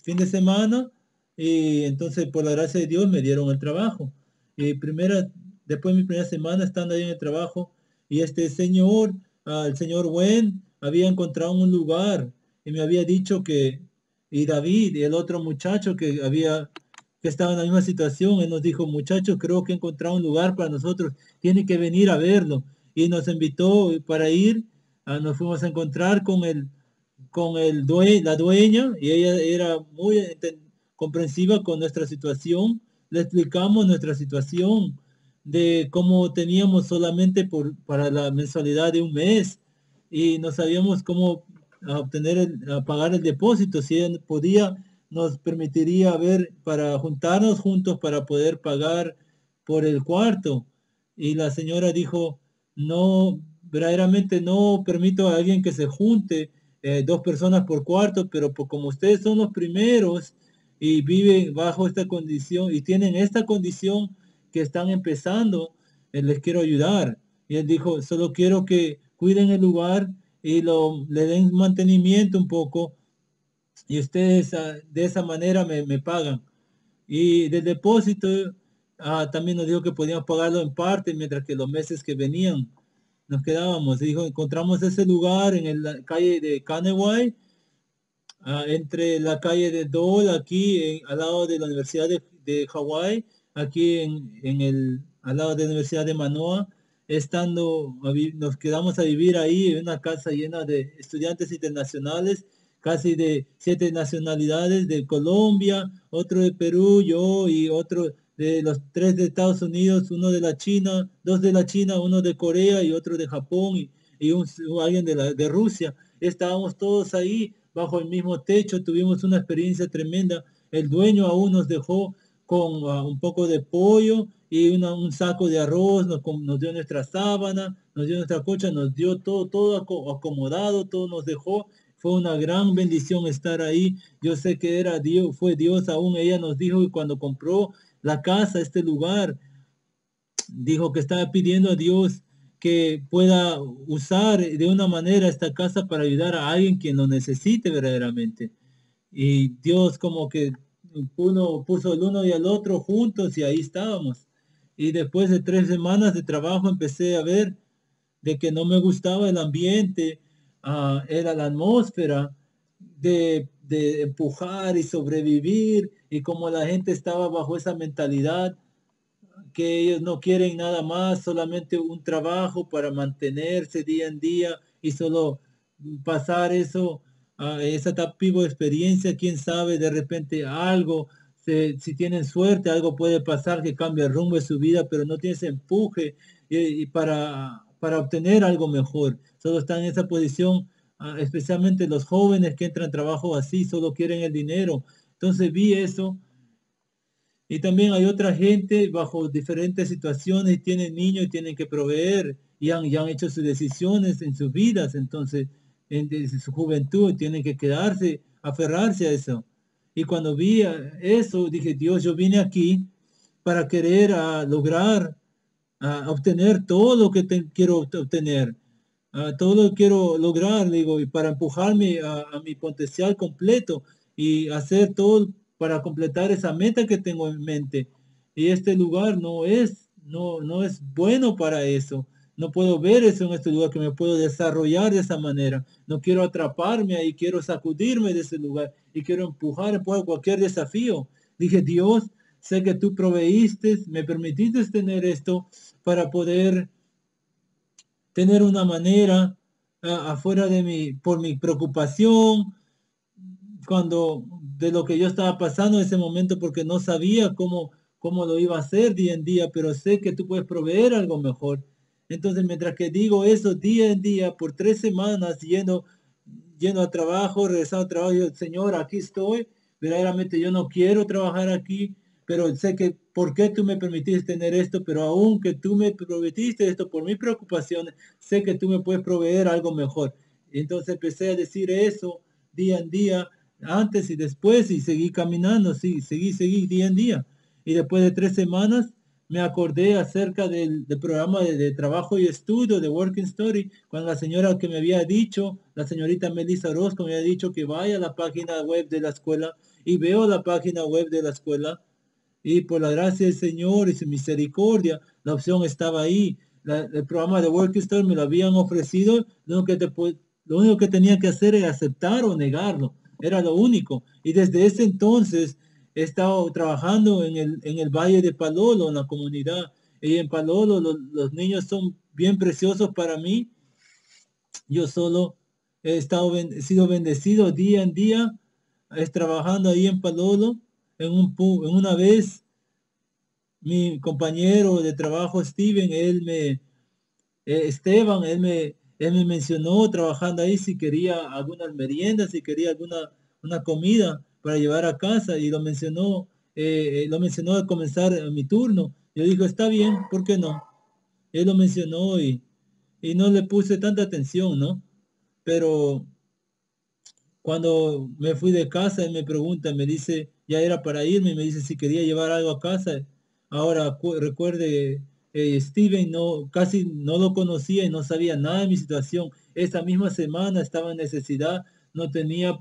Speaker 1: fin de semana, y entonces por la gracia de Dios me dieron el trabajo. Y después de mi primera semana estando ahí en el trabajo, y este señor, el señor Wen, había encontrado un lugar y me había dicho y David y el otro muchacho que estaba en la misma situación, él nos dijo, muchachos, creo que he encontrado un lugar para nosotros, tienen que venir a verlo, y nos invitó para ir. Nos fuimos a encontrar con la dueña, y ella era muy comprensiva con nuestra situación. Le explicamos nuestra situación de cómo teníamos solamente para la mensualidad de un mes y no sabíamos cómo a pagar el depósito. Si ella podía, nos permitiría ver para juntarnos juntos para poder pagar por el cuarto. Y la señora dijo, no, verdaderamente no permito a alguien que se junte 2 personas por cuarto, pero como ustedes son los primeros y viven bajo esta condición y tienen esta condición que están empezando, les quiero ayudar. Y él dijo, solo quiero que cuiden el lugar y le den mantenimiento un poco, y ustedes de esa manera me pagan. Y del depósito también nos dijo que podíamos pagarlo en parte, mientras que los meses que venían nos quedábamos. Dijo, encontramos ese lugar en la calle de Kanawai, entre la calle de Dole, aquí al lado de la Universidad de Hawái, aquí al lado de la Universidad de Manoa. Nos quedamos a vivir ahí en una casa llena de estudiantes internacionales, casi de 7 nacionalidades, de Colombia, otro de Perú, yo y otro de los 3 de Estados Unidos, uno de la China, 2 de la China, uno de Corea y otro de Japón y alguien de Rusia. Estábamos todos ahí bajo el mismo techo, tuvimos una experiencia tremenda. El dueño aún nos dejó con un poco de pollo y un saco de arroz, nos dio nuestra sábana, nos dio nuestra cocha, nos dio todo acomodado, todo nos dejó. Fue una gran bendición estar ahí. Yo sé que era Dios, fue Dios aún. Ella nos dijo que cuando compró la casa, este lugar, dijo que estaba pidiendo a Dios que pueda usar de una manera esta casa para ayudar a alguien quien lo necesite verdaderamente. Y Dios como que uno puso el uno y el otro juntos y ahí estábamos. Y después de 3 semanas de trabajo empecé a ver de que no me gustaba el ambiente, era la atmósfera de empujar y sobrevivir, y como la gente estaba bajo esa mentalidad que ellos no quieren nada más, solamente un trabajo para mantenerse día en día y solo pasar eso, esa tipo de experiencia, quién sabe, de repente algo, si tienen suerte, algo puede pasar que cambie el rumbo de su vida, pero no tiene ese empuje y para obtener algo mejor. Solo están en esa posición, especialmente los jóvenes que entran a trabajo así, solo quieren el dinero. Entonces vi eso y también hay otra gente bajo diferentes situaciones, y tienen niños y tienen que proveer y han hecho sus decisiones en sus vidas, entonces desde su juventud tienen que quedarse, aferrarse a eso. Y cuando vi eso, dije, Dios, yo vine aquí para querer lograr, obtener todo lo que quiero obtener, todo lo que quiero lograr, digo, y para empujarme a mi potencial completo y hacer todo para completar esa meta que tengo en mente. Y este lugar no es bueno para eso. No puedo ver eso en este lugar, que me puedo desarrollar de esa manera. No quiero atraparme ahí, quiero sacudirme de ese lugar y quiero empujar por cualquier desafío. Dije, Dios, sé que tú proveíste, me permitiste tener esto para poder tener una manera afuera de por mi preocupación, cuando de lo que yo estaba pasando en ese momento, porque no sabía cómo lo iba a hacer día en día, pero sé que tú puedes proveer algo mejor. Entonces, mientras que digo eso día en día, por 3 semanas, yendo a trabajo, regresando a trabajo, yo, Señor, aquí estoy, verdaderamente yo no quiero trabajar aquí, pero sé que por qué tú me permitiste tener esto, pero aún que tú me prometiste esto por mis preocupaciones, sé que tú me puedes proveer algo mejor. Y entonces empecé a decir eso día en día, antes y después, y seguí caminando, sí, seguí día en día. Y después de 3 semanas me acordé acerca del programa de trabajo y estudio de Working Story, cuando la señora que me había dicho, la señorita Melissa Orozco me había dicho que vaya a la página web de la escuela, y veo la página web de la escuela, y por la gracia del Señor y su misericordia, la opción estaba ahí. El programa de Working Story me lo habían ofrecido, lo único que tenía que hacer era aceptar o negarlo, era lo único. Y desde ese entonces he estado trabajando en el Valle de Palolo, en la comunidad. Y en Palolo los niños son bien preciosos para mí. Yo solo he sido bendecido día en día, trabajando ahí en Palolo. En una vez mi compañero de trabajo, Esteban, él me mencionó trabajando ahí si quería algunas meriendas, si quería una comida para llevar a casa, y lo mencionó al comenzar mi turno. Yo digo, está bien, ¿por qué no? Él lo mencionó y no le puse tanta atención, ¿no? Pero cuando me fui de casa, él me pregunta, me dice, ya era para irme, me dice si quería llevar algo a casa. Ahora recuerde, Steven casi no lo conocía y no sabía nada de mi situación. Esa misma semana estaba en necesidad, no tenía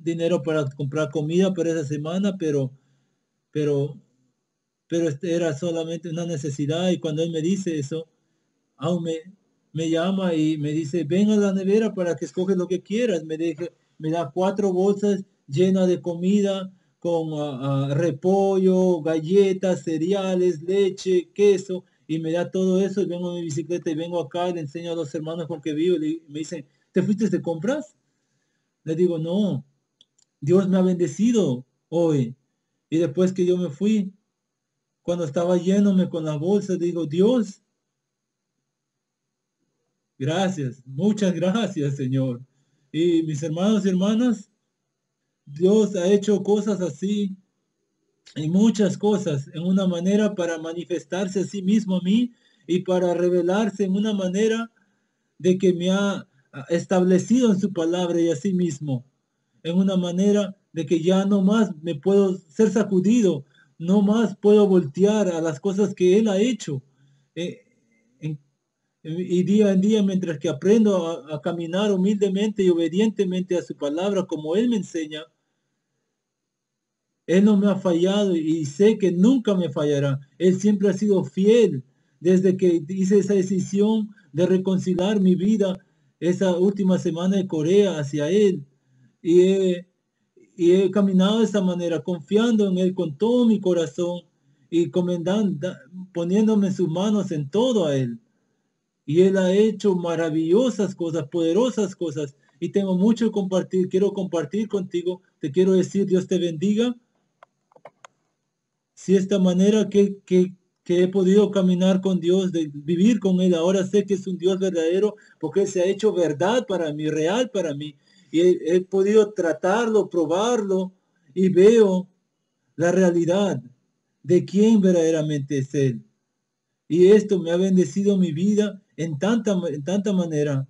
Speaker 1: dinero para comprar comida para esa semana, pero, pero era solamente una necesidad. Y cuando él me dice eso, aún me llama y me dice, ven a la nevera para que escoges lo que quieras. Me da 4 bolsas llenas de comida con repollo, galletas, cereales, leche, queso, y me da todo eso, y vengo en mi bicicleta y vengo acá y le enseño a los hermanos con que vivo, y me dicen, ¿te fuiste de compras? Le digo, no, Dios me ha bendecido hoy. Y después que yo me fui, Cuando estaba yéndome con la bolsa, digo, Dios, gracias, muchas gracias, Señor. Y mis hermanos y hermanas, Dios ha hecho cosas así y muchas cosas en una manera para manifestarse a sí mismo a mí y para revelarse en una manera de que me ha establecido en su palabra y a sí mismo, en una manera de que ya no más me puedo ser sacudido, no más puedo voltear a las cosas que Él ha hecho. Eh, en- y día en día, mientras que aprendo a caminar humildemente y obedientemente a su palabra, como Él me enseña, Él no me ha fallado y sé que nunca me fallará. Él siempre ha sido fiel desde que hice esa decisión de reconciliar mi vida esa última semana de Corea hacia Él. Y he, y he caminado de esa manera, confiando en Él con todo mi corazón y poniéndome en sus manos en todo a Él. Y Él ha hecho maravillosas cosas, poderosas cosas. Y tengo mucho que compartir. Quiero compartir contigo. Te quiero decir, Dios te bendiga. Si esta manera que he podido caminar con Dios, de vivir con Él, ahora sé que es un Dios verdadero porque Él se ha hecho verdad para mí, real para mí. Y he podido tratarlo, probarlo y veo la realidad de quién verdaderamente es Él. Y esto me ha bendecido mi vida en tanta manera.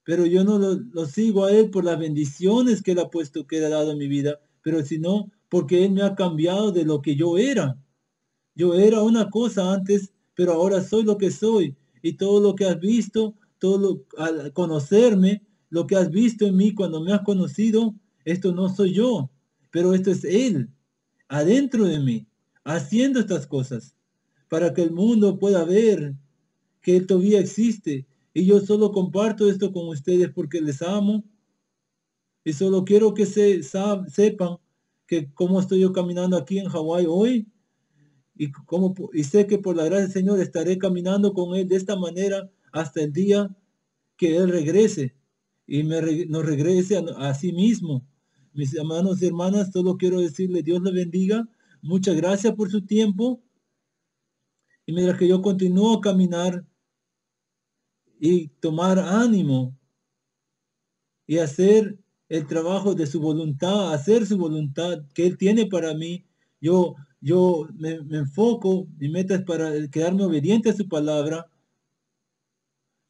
Speaker 1: Pero yo no lo sigo a Él por las bendiciones que Él ha puesto, que Él ha dado en mi vida, pero sino porque Él me ha cambiado de lo que yo era. Yo era una cosa antes, pero ahora soy lo que soy. Y todo lo que has visto, al conocerme, lo que has visto en mí cuando me has conocido, esto no soy yo, pero esto es Él, adentro de mí, haciendo estas cosas, para que el mundo pueda ver que Él todavía existe. Y yo solo comparto esto con ustedes porque les amo y solo quiero que sepan que cómo estoy yo caminando aquí en Hawái hoy y sé que por la gracia del Señor estaré caminando con Él de esta manera hasta el día que Él regrese y nos regrese a sí mismo. Mis hermanos y hermanas, solo quiero decirle, Dios le bendiga. Muchas gracias por su tiempo. Y mientras que yo continúo a caminar y tomar ánimo y hacer el trabajo de su voluntad, hacer su voluntad que Él tiene para mí, yo me enfoco, mi meta es para quedarme obediente a su palabra.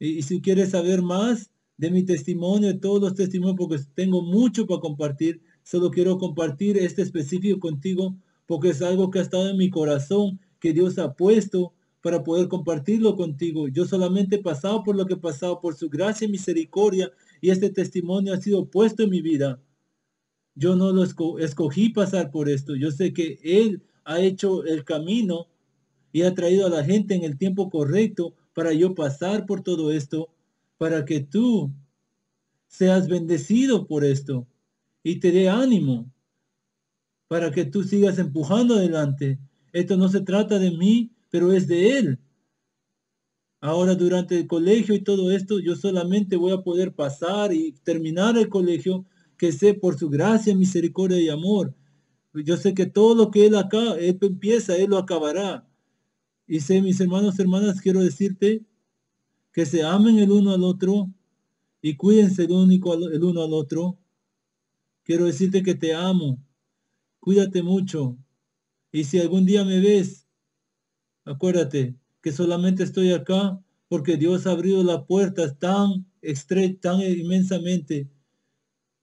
Speaker 1: Y si quieres saber más de mi testimonio, de todos los testimonios, porque tengo mucho para compartir, solo quiero compartir este específico contigo, porque es algo que ha estado en mi corazón, que Dios ha puesto para poder compartirlo contigo. Yo solamente he pasado por lo que he pasado, por su gracia y misericordia, y este testimonio ha sido puesto en mi vida. Yo no lo escogí pasar por esto. Yo sé que Él ha hecho el camino y ha traído a la gente en el tiempo correcto para yo pasar por todo esto, para que tú seas bendecido por esto y te dé ánimo para que tú sigas empujando adelante. Esto no se trata de mí, pero es de Él. Ahora durante el colegio y todo esto, yo solamente voy a poder pasar y terminar el colegio, que sé por su gracia, misericordia y amor. Yo sé que todo lo que Él empieza, Él lo acabará. Y sé, mis hermanos, hermanas, quiero decirte que se amen el uno al otro y cuídense el uno al otro. Quiero decirte que te amo. Cuídate mucho. Y si algún día me ves, acuérdate que solamente estoy acá porque Dios ha abrido las puertas tan inmensamente.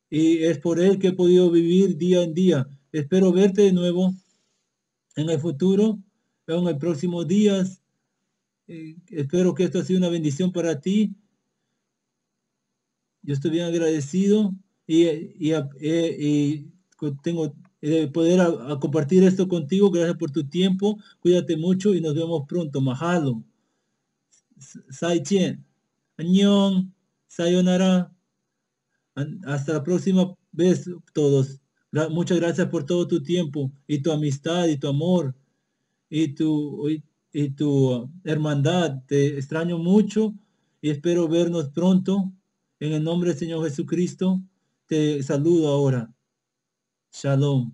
Speaker 1: Y es por Él que he podido vivir día en día. Espero verte de nuevo en el futuro, en el próximo días. Espero que esto ha sido una bendición para ti. Yo estoy bien agradecido y tengo poder a compartir esto contigo. Gracias por tu tiempo. Cuídate mucho y nos vemos pronto. Mahalo. Saichien. Annyeong. Sayonara. Hasta la próxima vez todos. Muchas gracias por todo tu tiempo y tu amistad y tu amor y tu hermandad. Te extraño mucho y espero vernos pronto. En el nombre del Señor Jesucristo, te saludo ahora. Shalom.